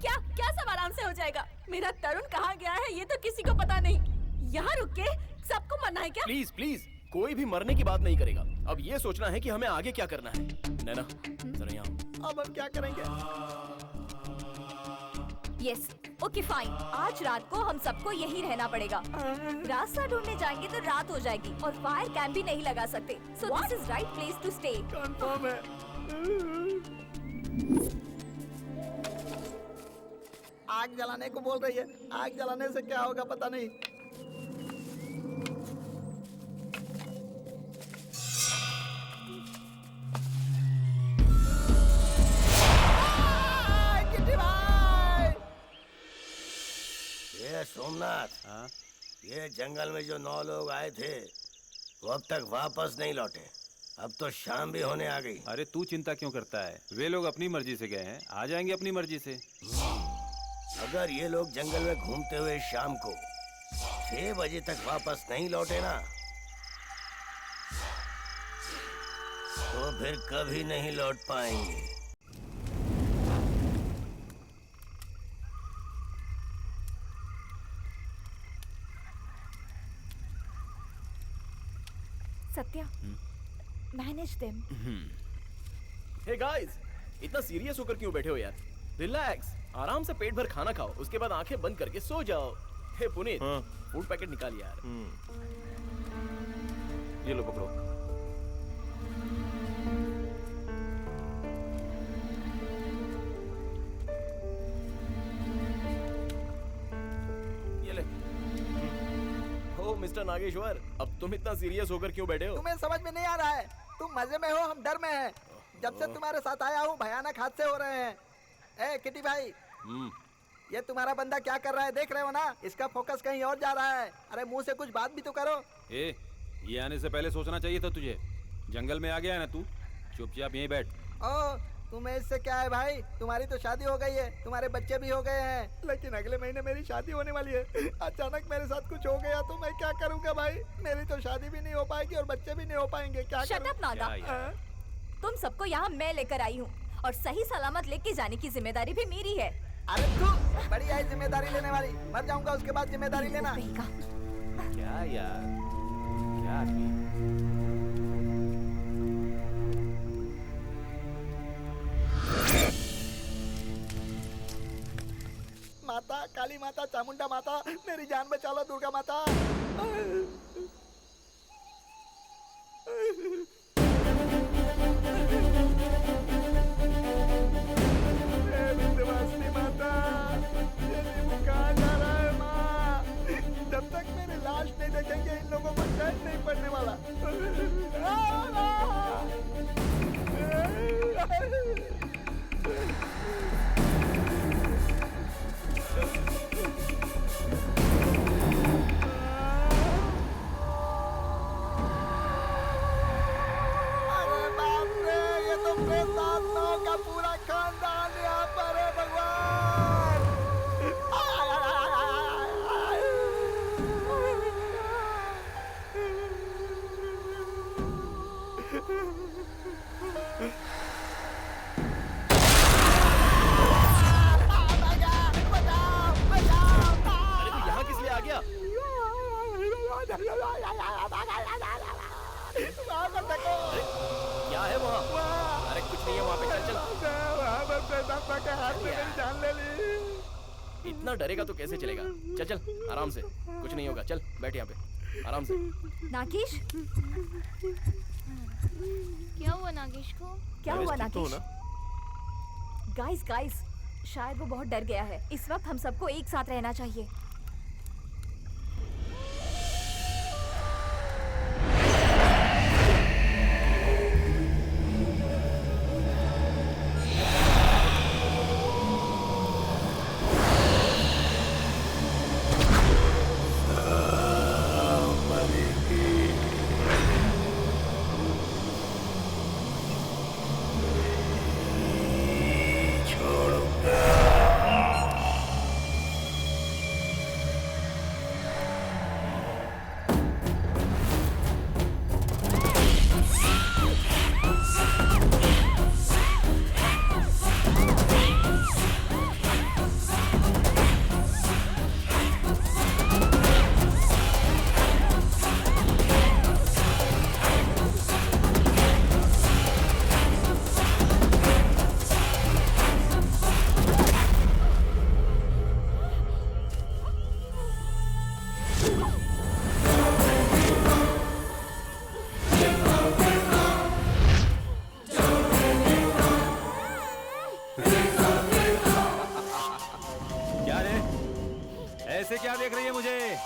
क्या क्या सब आराम से हो जाएगा? मेरा तरुण कहाँ गया है ये तो किसी को पता नहीं। यहाँ रुक के सबको मरना है क्या? प्लीज प्लीज, कोई भी मरने की बात नहीं करेगा। अब ये सोचना है कि हमें आगे क्या करना है। नैना, जरा यहाँ। अब हम क्या करेंगे? Yes, okay fine. आज रात को हम सबको यहीं रहना पड़ेगा। रास्ता ढूंढने जाएंगे तो रात हो जाएगी और फायर कैंप भी नहीं लगा सकते। So this is right place to stay. Confirm है। आग जलाने को बोल रही है। आग जलाने से क्या होगा पता नहीं। किट्टी भाई! ये सोमनाथ, ये जंगल में जो 9 लोग आए थे वो अब तक वापस नहीं लौटे। अब तो शाम भी होने आ गई। अरे तू चिंता क्यों करता है? वे लोग अपनी मर्जी से गए हैं, आ जाएंगे अपनी मर्जी से। अगर ये लोग जंगल में घूमते हुए शाम को 6 बजे तक वापस नहीं लौटे ना, तो फिर कभी नहीं लौट पाएंगे। Satya, manage them. Hey guys, इतना सीरियस होकर क्यों बैठे हो यार? रिलैक्स, आराम से पेट भर खाना खाओ, उसके बाद आंखें बंद करके सो जाओ। हे पुनीत, फूड पैकेट निकाल यार। ये लो पकड़ो। ये ले। ओ मिस्टर नागेश्वर, अब तुम इतना सीरियस होकर क्यों बैठे हो? तुम्हें समझ में नहीं आ रहा है। तुम मजे में हो, हम डर में हैं। जब से तुम्हारे साथ आया हूँ भयानक हादसे हो रहे हैं। ए किटी भाई, ये तुम्हारा बंदा क्या कर रहा है देख रहे हो ना? इसका फोकस कहीं और जा रहा है। अरे मुंह से कुछ बात भी तो करो। ये आने से पहले सोचना चाहिए था तुझे। जंगल में आ गया है ना तू, चुपचाप यहीं बैठ। ओ, तुम्हें इससे क्या है भाई? तुम्हारी तो शादी हो गई है, तुम्हारे बच्चे भी हो गए हैं। लेकिन अगले महीने मेरी शादी होने वाली है। अचानक मेरे साथ कुछ हो गया तो मैं क्या करूंगा भाई? मेरी तो शादी भी नहीं हो पाएगी और बच्चे भी नहीं हो पाएंगे। क्या Shut करूं? up, नागा। हाँ? तुम सबको यहाँ मैं लेकर आई हूँ और सही सलामत लेके जाने की जिम्मेदारी भी मेरी है। अरे तू बड़ी आई जिम्मेदारी लेने वाली। मर जाऊंगा उसके बाद जिम्मेदारी लेना। क्या यार, क्या आदमी। माता, काली माता, चामुंडा माता, मेरी जान बचा लो दुर्गा माता। विंध्यवासिनी माता, ये नींबू कहाँ जा रहा है माँ? जब तक मेरी लाश नहीं देखेंगे इन लोगों को चैन नहीं पड़ने वाला। अरे बाप रे, ये तो प्रेतात्माओं का पूरा खानदान यहाँ पर है भगवान। अरे तू यहाँ किस लिए आ गया? क्या है वहाँ? अरे कुछ नहीं है वहाँ पे, चल चल। वहाँ पर प्रेतात्मा के हाथ में मेरी जान ले ली। इतना डरेगा तो कैसे चलेगा? चल चल आराम से, कुछ नहीं होगा। चल बैठ यहाँ पे आराम से। नागेश, क्या हुआ नागेश को? क्या हुआ ठीक तो हो नागेश? गाइस, शायद वो बहुत डर गया है। इस वक्त हम सबको एक साथ रहना चाहिए। क्या रे, ऐसे क्या देख रही है मुझे?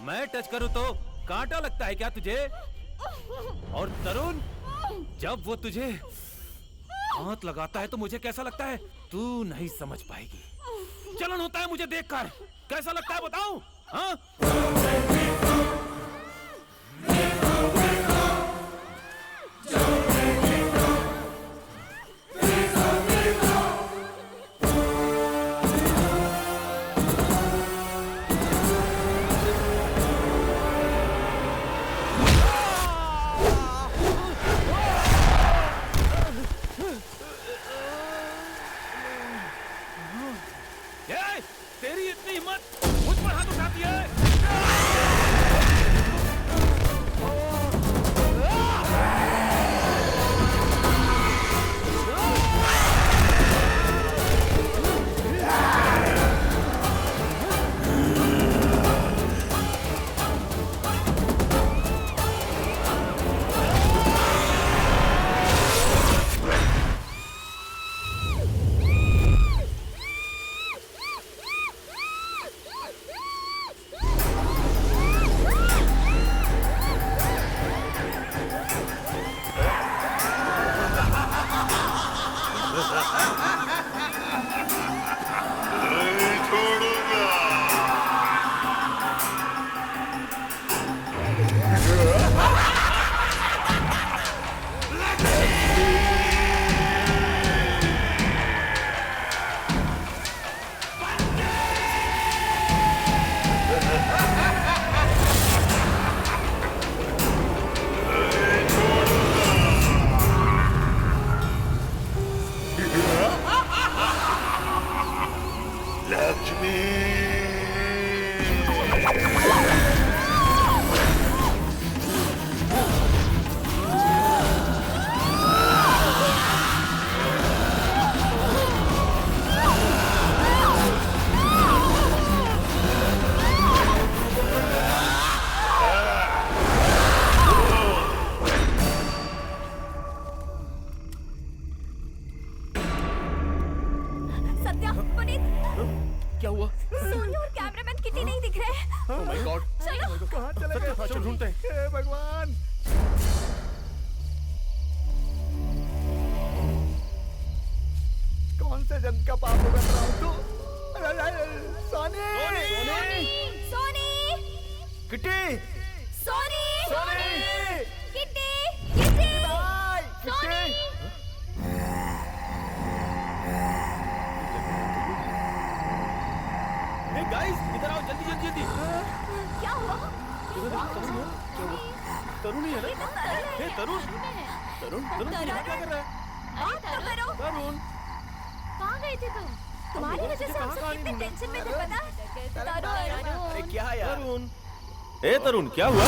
मैं टच करूं तो कांटा लगता है क्या तुझे? और तरुण, जब वो तुझे हाथ लगाता है तो मुझे कैसा लगता है तू नहीं समझ पाएगी। जलन होता है मुझे देखकर। कैसा लगता है बताऊं? हाँ? तेरी इतनी हिम्मत, मुझ पर हाथ उठाती है? सोनी, सोनी! किट्टी, किट्टी, भाई! सोनी। ए गाइस, इधर आओ जल्दी जल्दी जल्दी। क्या हुआ? तरुण ही है ना? ए तरुण, तरुण, तरुण तू यहाँ क्या कर रहा है? बात तो करो। तरुण, कहाँ गए थे तुम? तुम्हारी वजह से हम सब कितने टेंशन में थे पता? अरे क्या यार? तरुण। ए तरुण, क्या हुआ?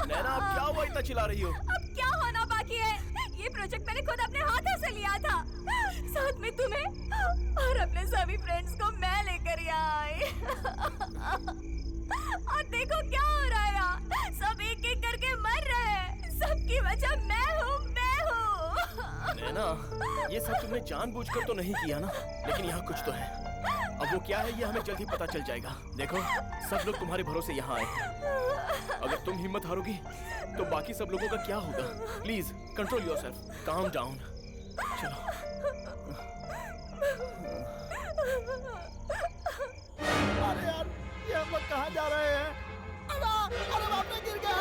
नैना अब क्या हुआ, इतना चिल्ला रही हो? अब क्या होना बाकी है? ये प्रोजेक्ट मैंने खुद अपने हाथों से लिया था, साथ में तुम्हें और अपने सभी फ्रेंड्स को मैं लेकर यहाँ आई। और देखो क्या हो रहा है यहाँ, सब एक एक करके मर रहे हैं। सबकी वजह मैं हूँ, मैं हूँ। नैना, ये सब तुमने जानबूझकर तो नहीं किया ना, लेकिन यहाँ कुछ तो है। अब वो क्या है ये हमें जल्द ही पता चल जाएगा। देखो, सब लोग तुम्हारे भरोसे यहाँ आए हैं। अगर तुम हिम्मत हारोगी तो बाकी सब लोगों का क्या होगा? Please control yourself, calm down. चलो। अरे यार, ये हम लोग कहाँ जा रहे हैं? अरे बाप रे, गिर गया!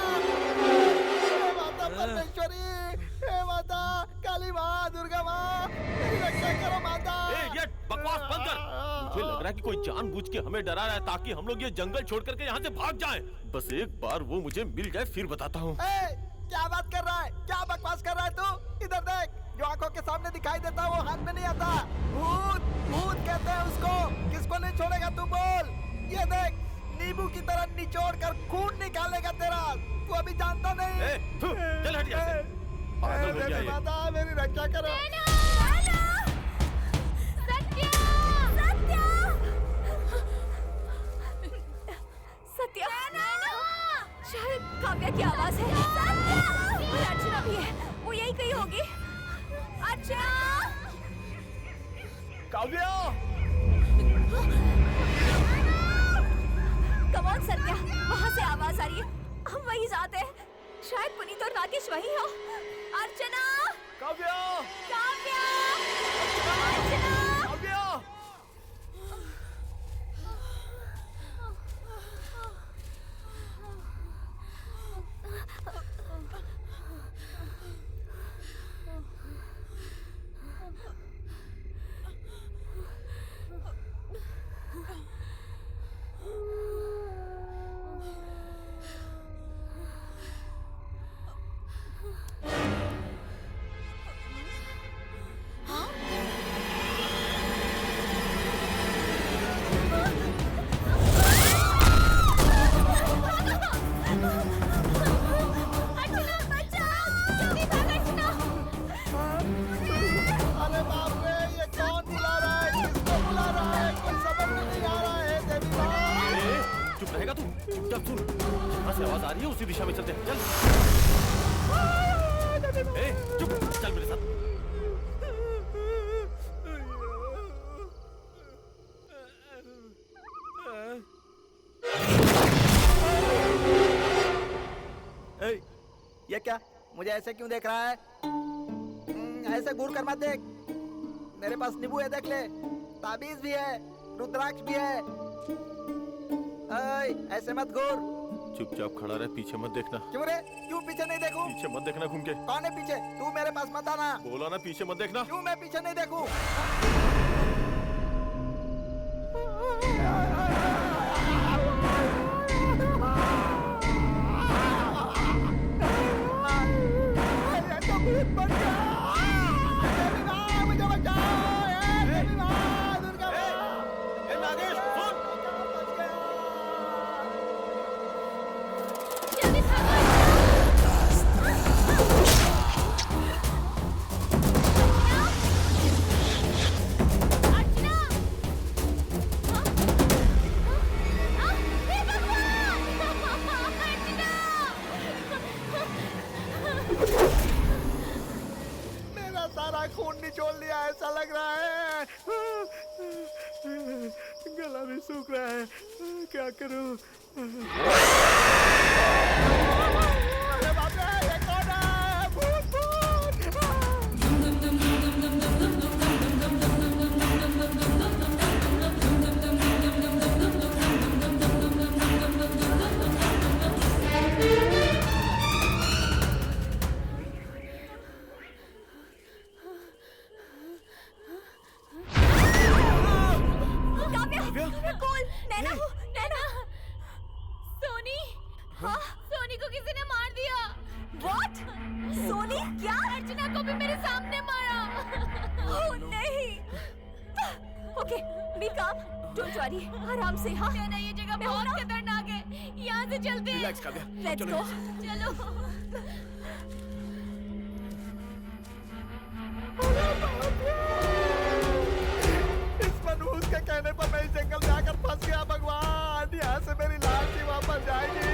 हे माता परमेश्वरी, हे माता काली माँ, दुर्गा माँ, मेरी रक्षा करो माता। ये बकवास बंद कर। मुझे लग रहा है कि कोई जानबूझ के हमें डरा रहा है ताकि हम लोग ये जंगल छोड़ करके यहाँ से भाग जाएं। बस एक बार वो मुझे मिल जाए फिर बताता हूँ। क्या बात कर रहा है? क्या बकवास कर रहा है तू? इधर देख, जो आंखों के सामने दिखाई देता है वो हाथ में नहीं आता। भूत, भूत कहते हैं उसको। किसको नहीं छोड़ेगा तू बोल? ये देख, नींबू की तरह निचोड़ कर खून निकालेगा तेरा। तू अभी जानता नहीं। चल हट यहाँ से। पागल हो गया ये। माता मेरी रक्षा करो। सत्या, शायद काव्या की आवाज है। और अर्चना भी है, वो यही कहीं होगी। अर्चना! काव्या! कम ऑन सत्या, वहाँ से आवाज आ रही है। हम वहीं जाते हैं। शायद पुनीत और राकेश वहीं हो। अर्चना! काव्या! काव्या! अर्चना! काव्या! अरे बाप रे, ये कौन बुला रहा है? किसको बुला रहा है? कुछ समझ में नहीं आ रहा है। देवी माँ! चुप रहेगा तू? चुपचाप सुन। जहाँ से आवाज आ रही है उसी दिशा में चलते हैं। चल। चुप, चल मेरे साथ। ये क्या? मुझे ऐसे क्यों देख रहा है? ऐसे घूर कर मत देख। मेरे पास नींबू है, देख ले। ताबीज भी है, रुद्राक्ष भी है। ऐसे मत घूर। चुपचाप खड़ा रहे, पीछे मत देखना। क्यों रे? क्यों पीछे नहीं देखूं? पीछे मत देखना घूम के। कौन है पीछे? तू मेरे पास मत आना। बोला ना पीछे मत देखना। क्यों मैं पीछे नहीं देखूं? ये तो भूत बन गया। देवी माँ, मुझे बचाओ। देवी माँ, दुर्गा माँ। नागेश सुन। बच गया। जल्दी भागो। अर्चना! हाँ? हाँ? हे भगवान! अर्चना! मेरा सारा खून निचोड़ लिया ऐसा लग रहा है। गला भी सूख रहा है। क्या करूं? अरे बाप रे, ये कौन है? भूत सोनी! हाँ? सोनी को किसी ने मार दिया। What? सोनी क्या? अर्चना को भी मेरे सामने मारा। Oh, नहीं। Okay, be calm. Don't worry. आराम से हाँ। कहना ये जगह बहुत खतरनाक है। यहाँ से चलते हैं। रिलैक्स काव्या, Let's चलो go. चलो। इस मनहूस के कहने पर मैं इस जंगल में आकर फंस गया। भगवान, यहाँ से मेरी लाश ही वापस जाएगी।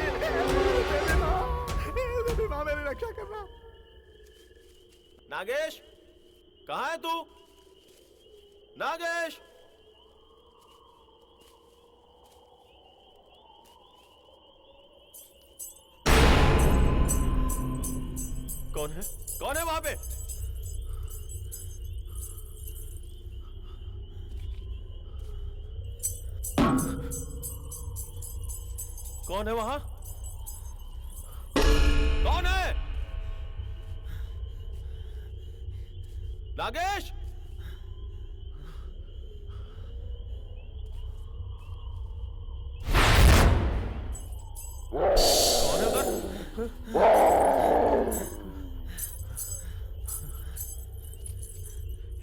देवी माँ, मेरी रक्षा करना। नागेश, कहाँ है तू? नागेश! कौन है? कौन है वहां पे? कौन है वहां? कौन है? नागेश! कौन है उधर?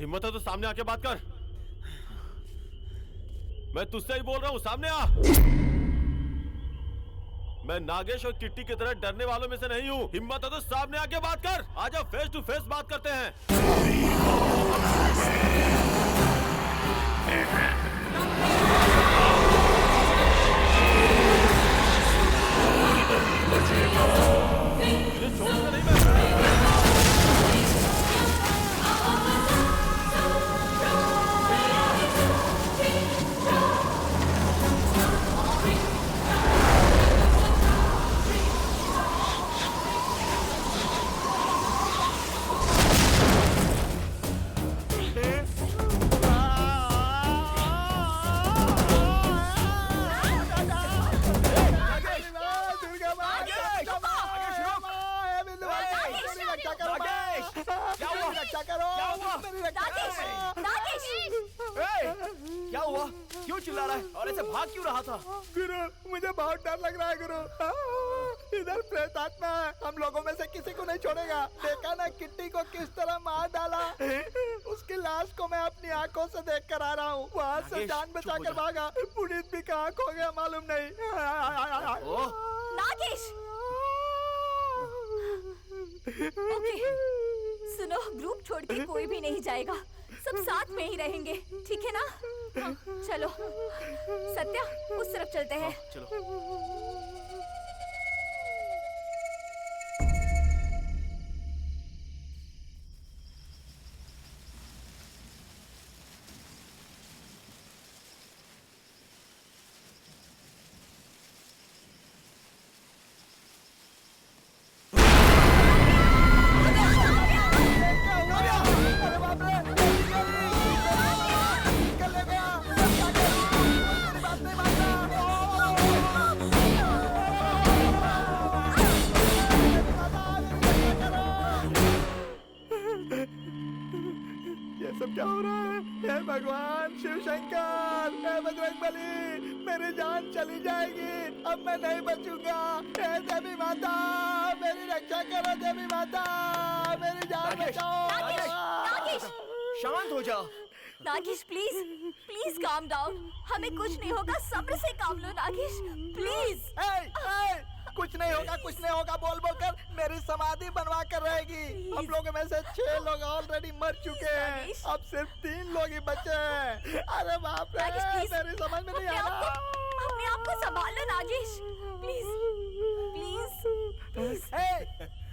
हिम्मत है तो सामने आके बात कर। मैं तुझसे ही बोल रहा हूं, सामने आ। मैं नागेश और किट्टी की तरह डरने वालों में से नहीं हूं। हिम्मत है तो सामने आके बात कर। आजा, फेस टू फेस बात करते हैं। क्या हुआ? क्यों चिल्ला रहा है और ऐसे भाग क्यों रहा था? गुरु, मुझे बहुत डर लग रहा है गुरु। इधर प्रेत आत्मा है, हम लोगों में से किसी को नहीं छोड़ेगा। देखा ना किट्टी को किस तरह मार डाला। उसकी लाश को मैं अपनी आंखों से देख कर आ रहा हूँ। वहाँ से जान बचा कर भागा। पुनीत भी कहाँ खो गया मालूम नहीं। नागेश! ओके, सुनो, ग्रुप छोड़ के कोई भी नहीं जाएगा। सब साथ में ही रहेंगे, ठीक है ना? हाँ, चलो सत्या, उस तरफ चलते हैं। चलो। भगवान शिव शंकर, हे बजरंगबली, मेरी जान चली जाएगी, अब मैं नहीं बचूंगा। हे देवी माता, मेरी रक्षा करो देवी माता, मेरी जान बचाओ। नागेश, शांत हो जाओ। Nagesh please please calm down, हमें कुछ नहीं होगा, सब्र से काम लो नागेश प्लीज। कुछ नहीं होगा, कुछ नहीं होगा बोल बोल कर मेरी समाधि बनवा कर रहेगी। हम लोगों में से 6 लोग ऑलरेडी मर चुके हैं, अब सिर्फ 3 लोग ही बचे हैं। अरे बाप रे, मेरी समझ में नहीं आ रहा। अपने आप को संभालो नागेश, प्लीज प्लीज।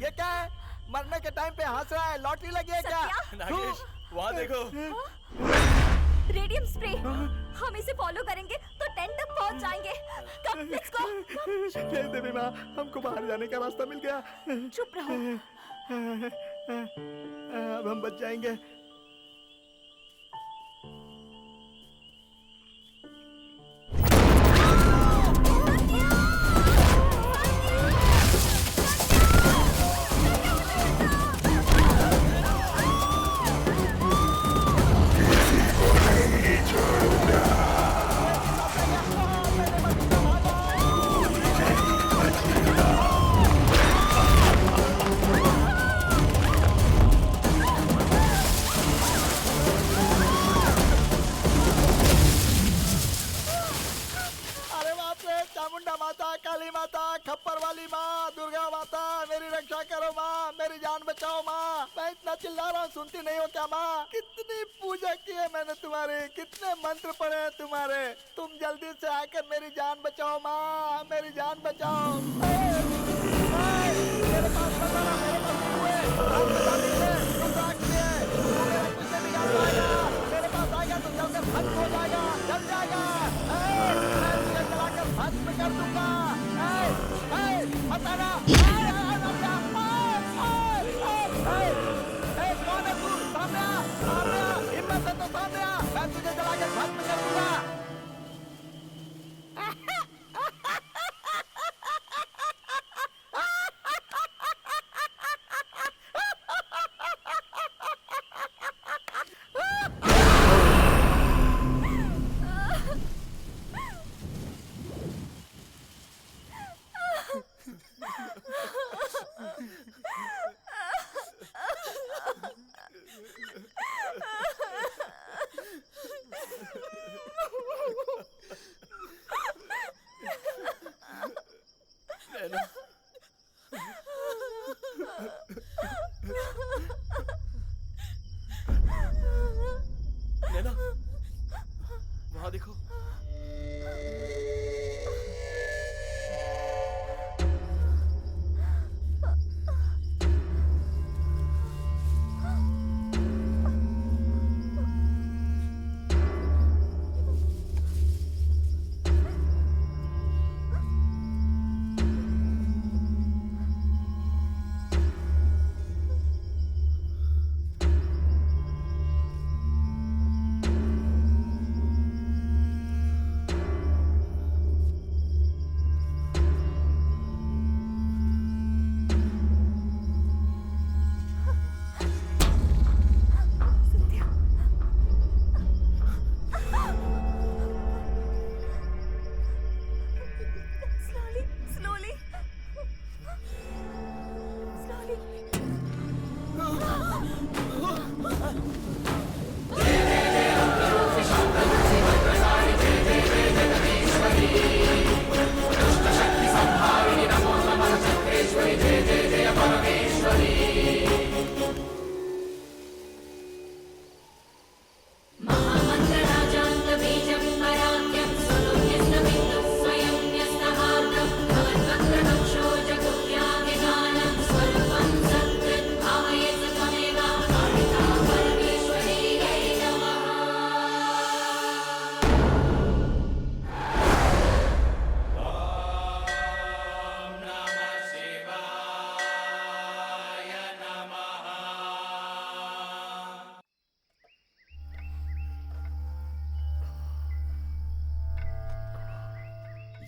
ये क्या है? मरने के टाइम पे हंस रहा है, लॉटरी लगी है क्या? नागेश, वहाँ देखो। रेडियम स्प्रे, हम इसे फॉलो करेंगे तो टेंट तक पहुंच जाएंगे। कम, लेट्स गो। जय देवी माँ, हमको बाहर जाने का रास्ता मिल गया। चुप रहो। अब हम बच जाएंगे। चामुंडा माता, काली माता, खप्पर वाली माँ, दुर्गा माता, मेरी रक्षा करो माँ, मेरी जान बचाओ माँ। मैं इतना चिल्ला रहा हूँ, सुनती नहीं हो क्या माँ? कितनी पूजा की है मैंने तुम्हारी, कितने मंत्र पढ़े हैं तुम्हारे। तुम जल्दी से आकर मेरी जान बचाओ माँ, मेरी जान बचाओ। मेरे पास बताना, मेरे पास हुए, आप बता दीजिए, तुम राखिए, मेरा कुछ नहीं बिगाड़ पाएगा। मेरे पास आएगा तो जलकर भस्म हो जाएगा, जल जाएगा। भस्म कर दूंगा। बताना कौन है तू? सामने आ, सामने आ, हिम्मत है तो सामने आ, मैं तुझे जला के भस्म कर दूंगा। नैना, वहाँ देखो।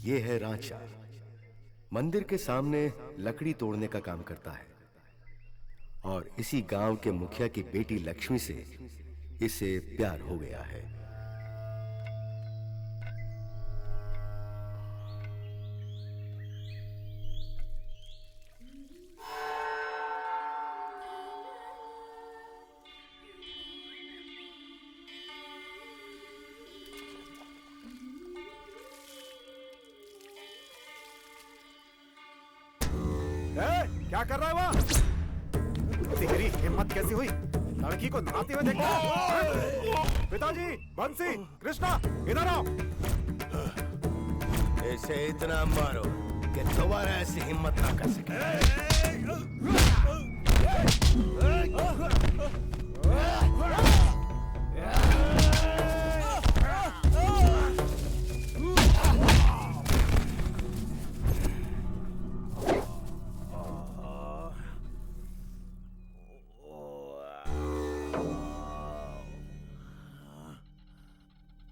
ये है रांचा, मंदिर के सामने लकड़ी तोड़ने का काम करता है और इसी गांव के मुखिया की बेटी लक्ष्मी से इसे प्यार हो गया है। क्या कर रहा है वहाँ? तेरी हिम्मत कैसी हुई लड़की को नहाते हुए देखना? पिताजी, बंसी, कृष्णा, इधर आओ। इसे इतना मारो कि दोबारा ऐसी हिम्मत ना कर सके।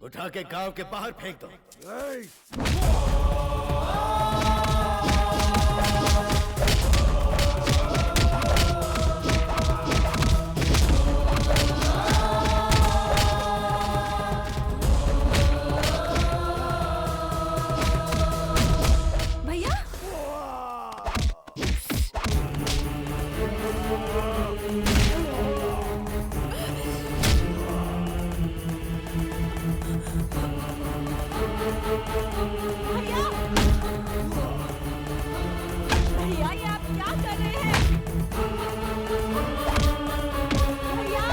उठा के गांव के बाहर फेंक दो। भैया भैया ये आप क्या कर रहे हैं? भैया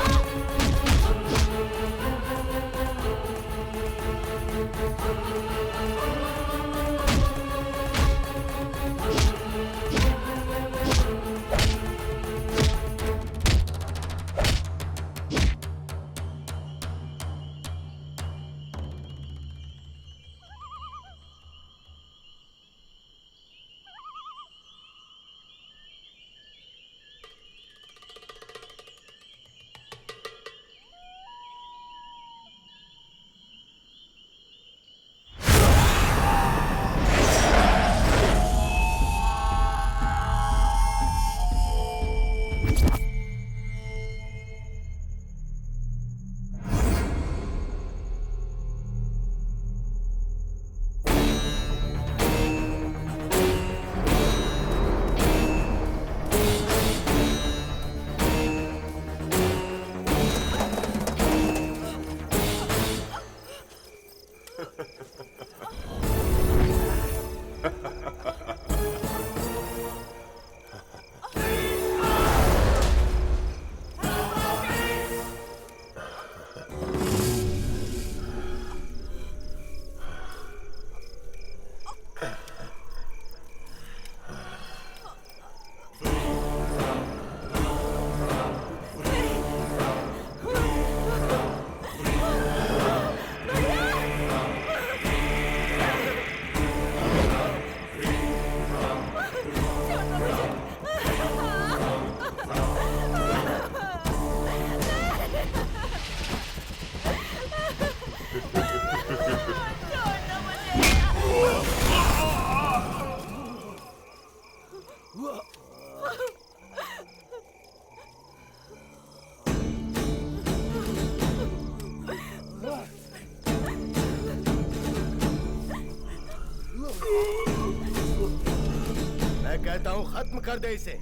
मैं कहता हूं खत्म कर दे इसे।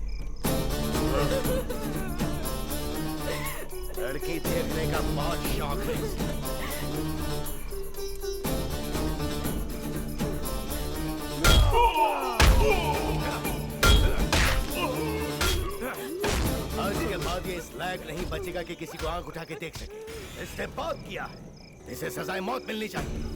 लड़की देखने का बहुत शौक है इसे। आज के बाद ये इस लायक नहीं बचेगा कि किसी को आंख उठा के देख सके। इसने बहुत किया है, इसे सजाए मौत मिलनी चाहिए।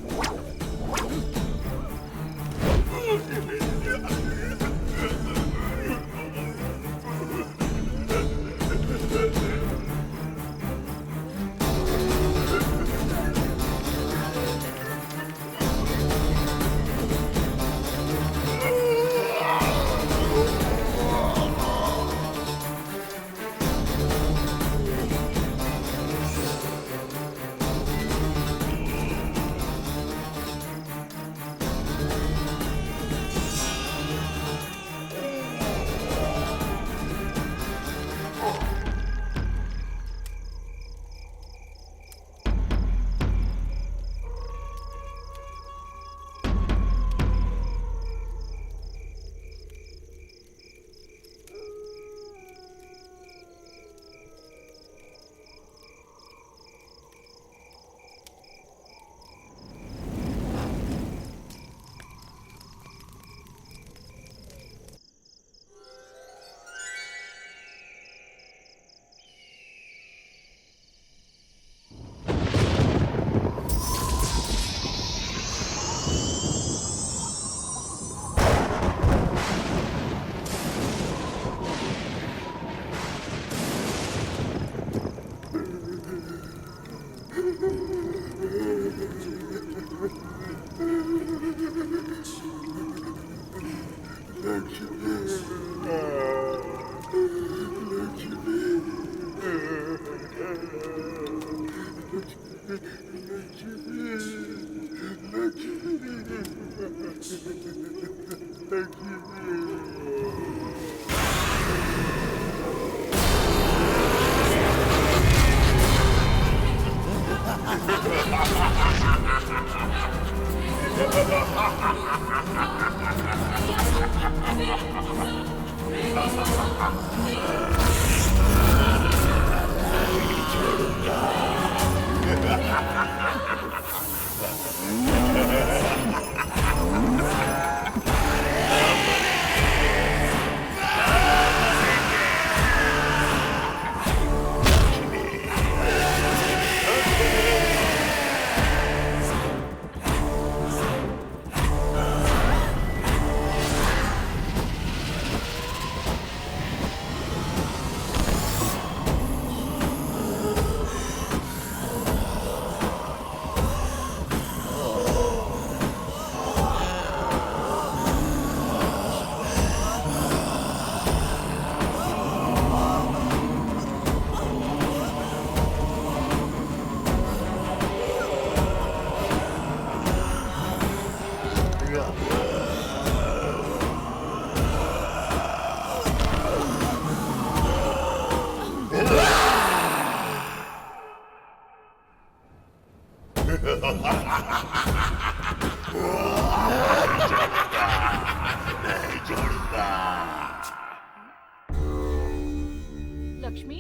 लक्ष्मी,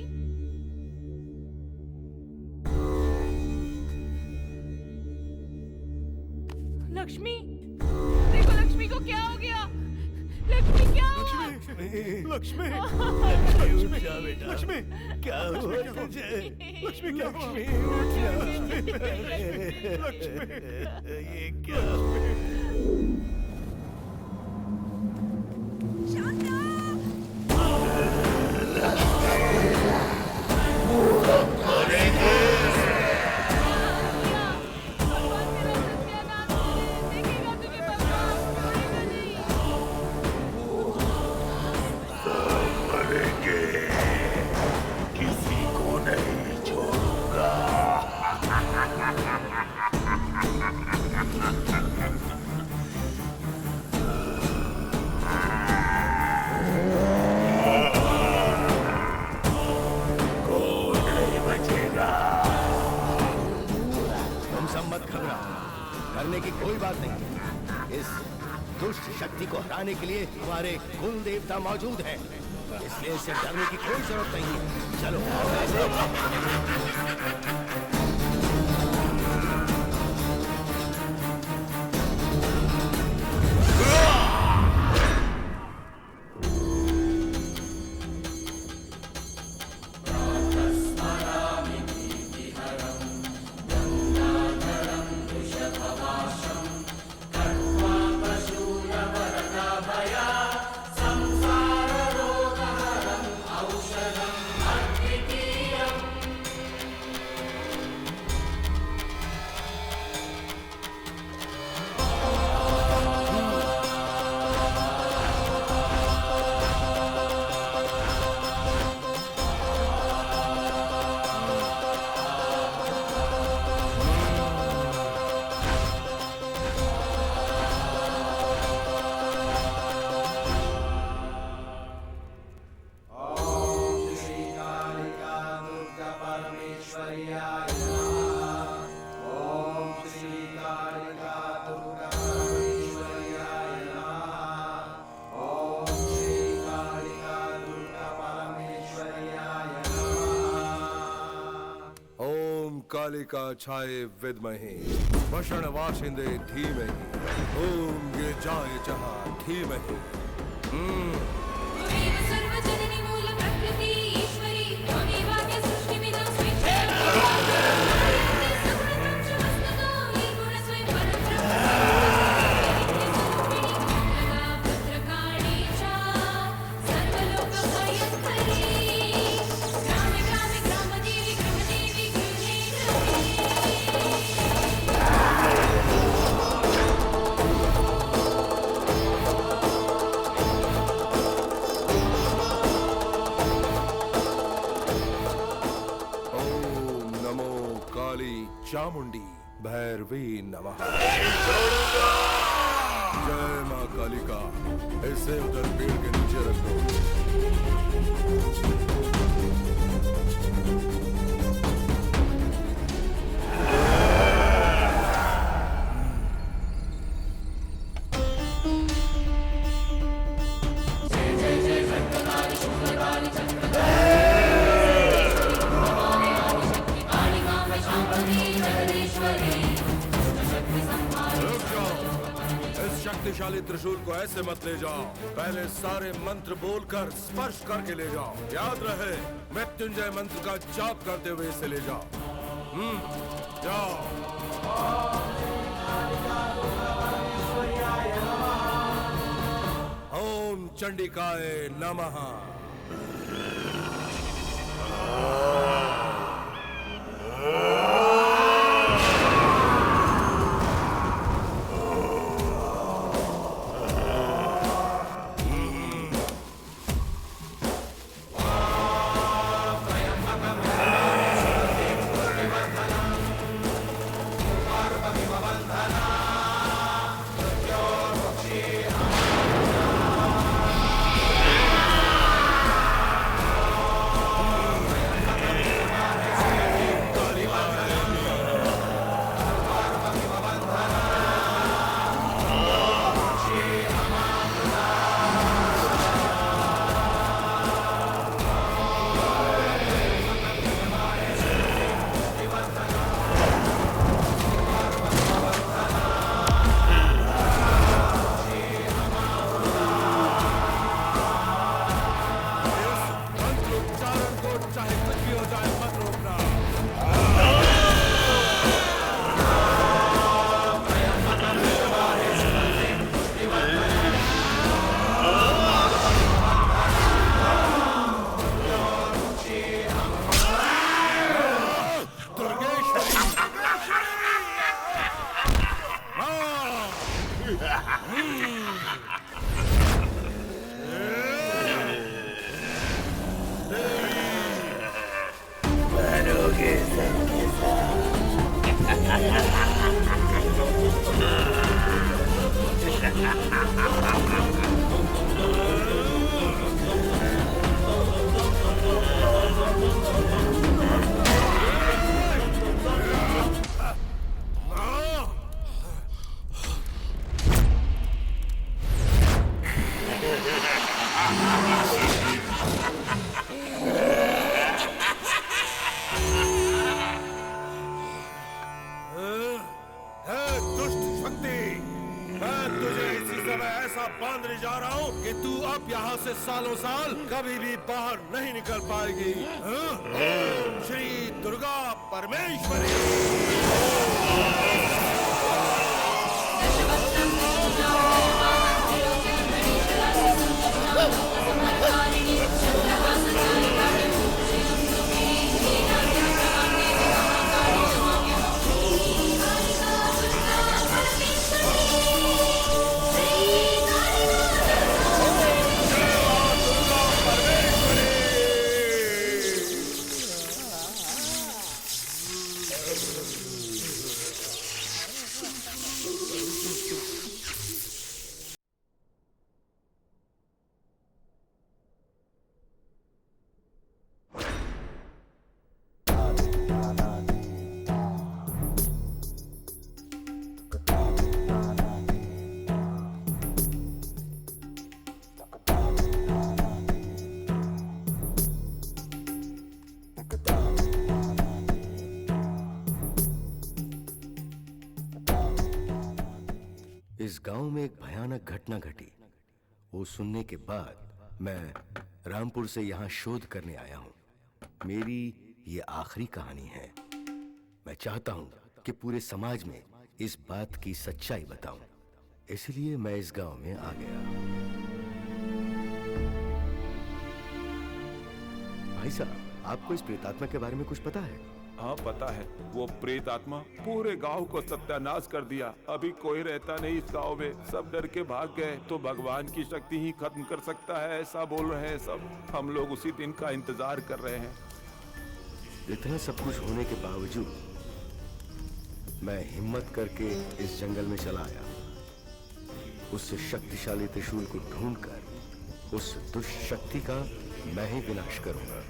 लक्ष्मी, देखो लक्ष्मी को क्या हो गया? लक्ष्मी क्या हुआ? लक्ष्मी, उठ जा बेटा। लक्ष्मी, क्या हुआ तुझे? लक्ष्मी, क्या हुआ? उठ जा। लक्ष्मी, ये क्या? करने की कोई बात नहीं। इस दुष्ट शक्ति को हराने के लिए हमारे कुल देवता मौजूद हैं, इसलिए इससे डरने की कोई जरूरत नहीं है। चलो कालिका छाये विद्महे वषण वासिंदे धीमहि ओम गिरजाय जहा धीमहि। भैरवी नमः। जय माँ कालिका। इसे उधर पेड़ के नीचे रख दो। शक्तिशाली त्रिशूल को ऐसे मत ले जाओ, पहले सारे मंत्र बोलकर स्पर्श करके ले जाओ। याद रहे, मृत्युंजय मंत्र का जाप करते हुए इसे ले जाओ। जाओ। ओम चंडिकाय नमः। सालों साल कभी भी बाहर नहीं निकल पाएगी। ओम श्री दुर्गा परमेश्वरी। इस गांव में एक भयानक घटना घटी। वो सुनने के बाद मैं रामपुर से यहाँ शोध करने आया हूँ। मेरी ये आखिरी कहानी है। मैं चाहता हूँ कि पूरे समाज में इस बात की सच्चाई बताऊं। इसलिए मैं इस गांव में आ गया। भाई साहब, आपको इस प्रेतात्मा के बारे में कुछ पता है? हाँ पता है। वो प्रेत आत्मा पूरे गांव को सत्यानाश कर दिया। अभी कोई रहता नहीं इस गांव में, सब डर के भाग गए। तो भगवान की शक्ति ही खत्म कर सकता है, ऐसा बोल रहे हैं सब। हम लोग उसी दिन का इंतजार कर रहे हैं। इतना सब कुछ होने के बावजूद मैं हिम्मत करके इस जंगल में चला आया। उस शक्तिशाली त्रिशूल को ढूंढकर उस दुष्ट शक्ति का मैं ही विनाश करूंगा।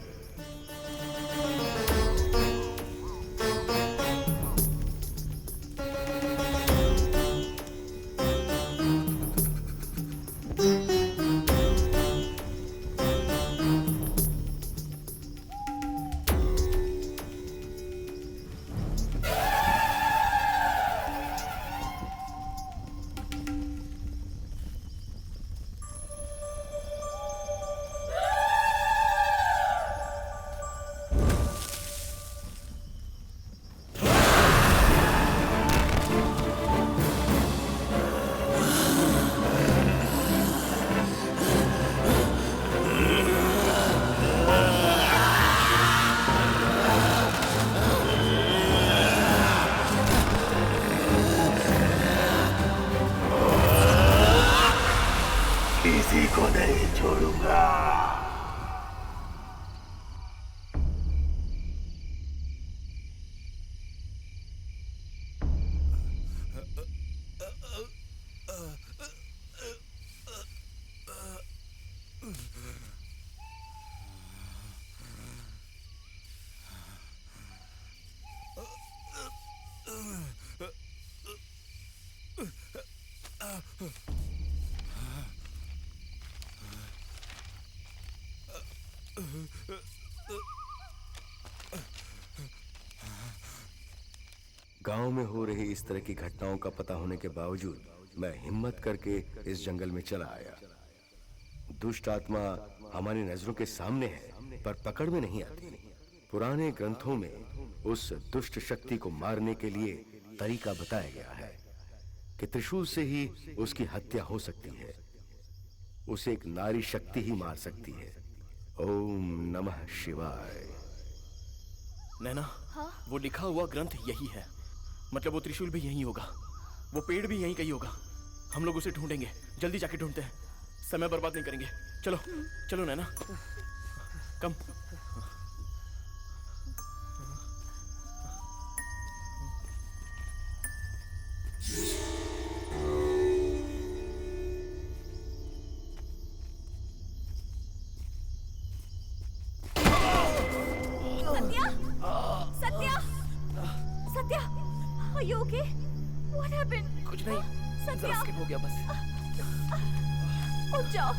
किसी को नहीं छोड़ूंगा। गांव में हो रही इस तरह की घटनाओं का पता होने के बावजूद मैं हिम्मत करके इस जंगल में चला आया। दुष्ट आत्मा हमारी नजरों के सामने है पर पकड़ में नहीं आती। पुराने ग्रंथों में उस दुष्ट शक्ति को मारने के लिए तरीका बताया गया है कि त्रिशूल से ही उसकी हत्या हो सकती है। उसे एक नारी शक्ति ही मार सकती है। ओम नमः शिवाय। नैना, वो लिखा हुआ ग्रंथ यही है। मतलब वो त्रिशूल भी यही होगा, वो पेड़ भी यहीं कहीं होगा। हम लोग उसे ढूंढेंगे, जल्दी जाके ढूंढते हैं, समय बर्बाद नहीं करेंगे। चलो चलो नैना, कम। Are you okay? What happened? कुछ नहीं, सत्या, स्किप हो गया बस। उठ जाओ।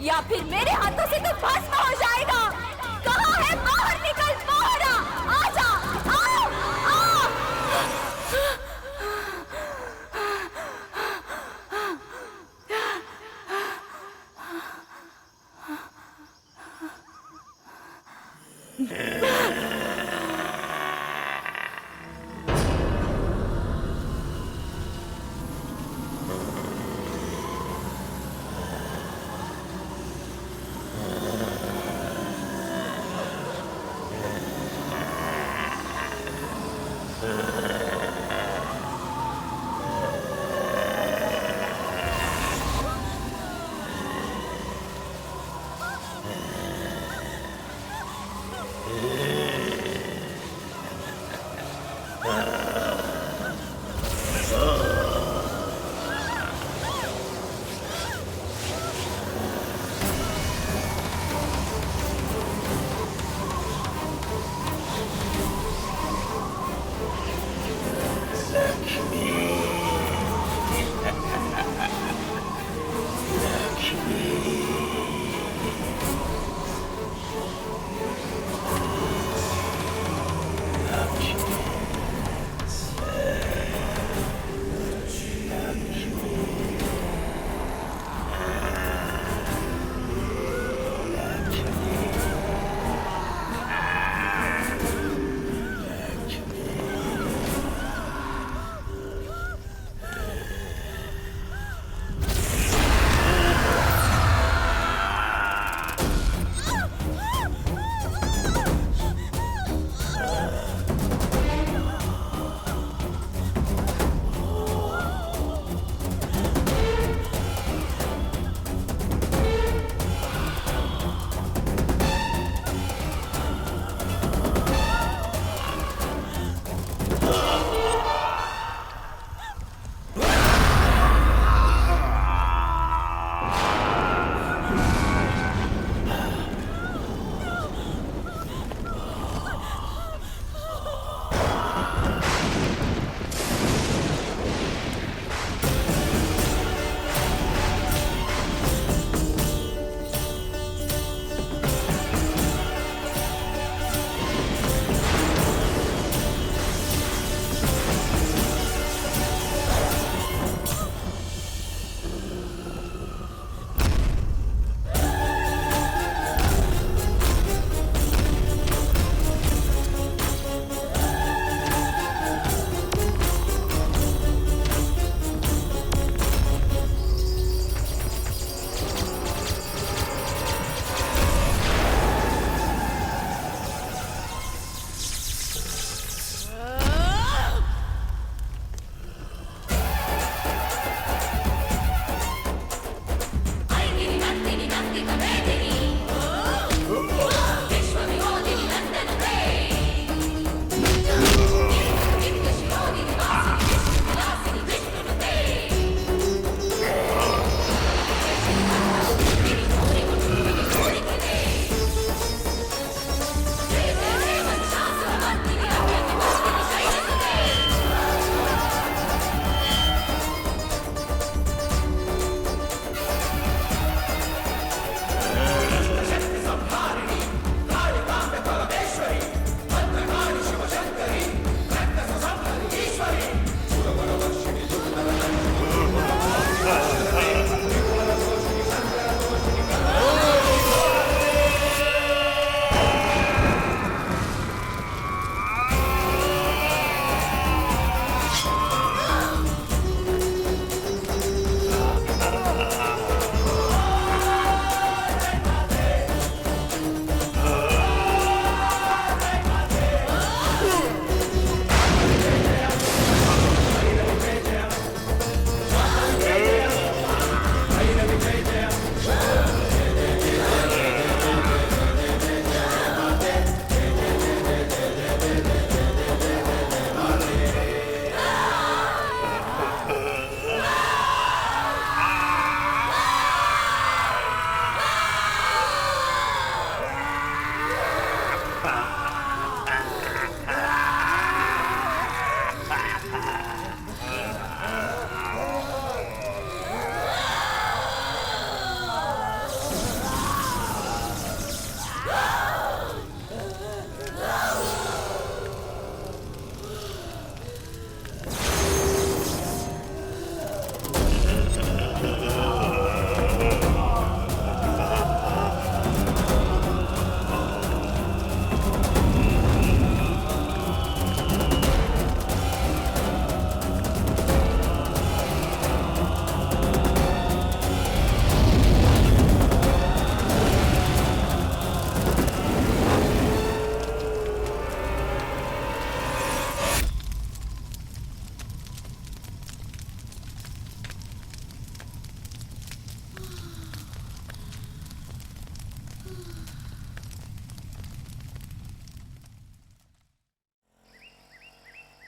या फिर मेरे हाथों से तू भस्म हो जाएगा। कहाँ है? बाहर निकल, बाहर आ जा, आ।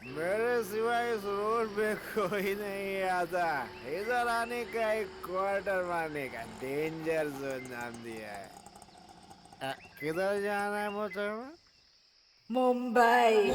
मेरे सिवाय इस रोड पे कोई नहीं आता। इधर आने का एक क्वार्टर मारने का डेंजर जोन नाम दिया है। किधर जाना है मोहतरमा? मुंबई।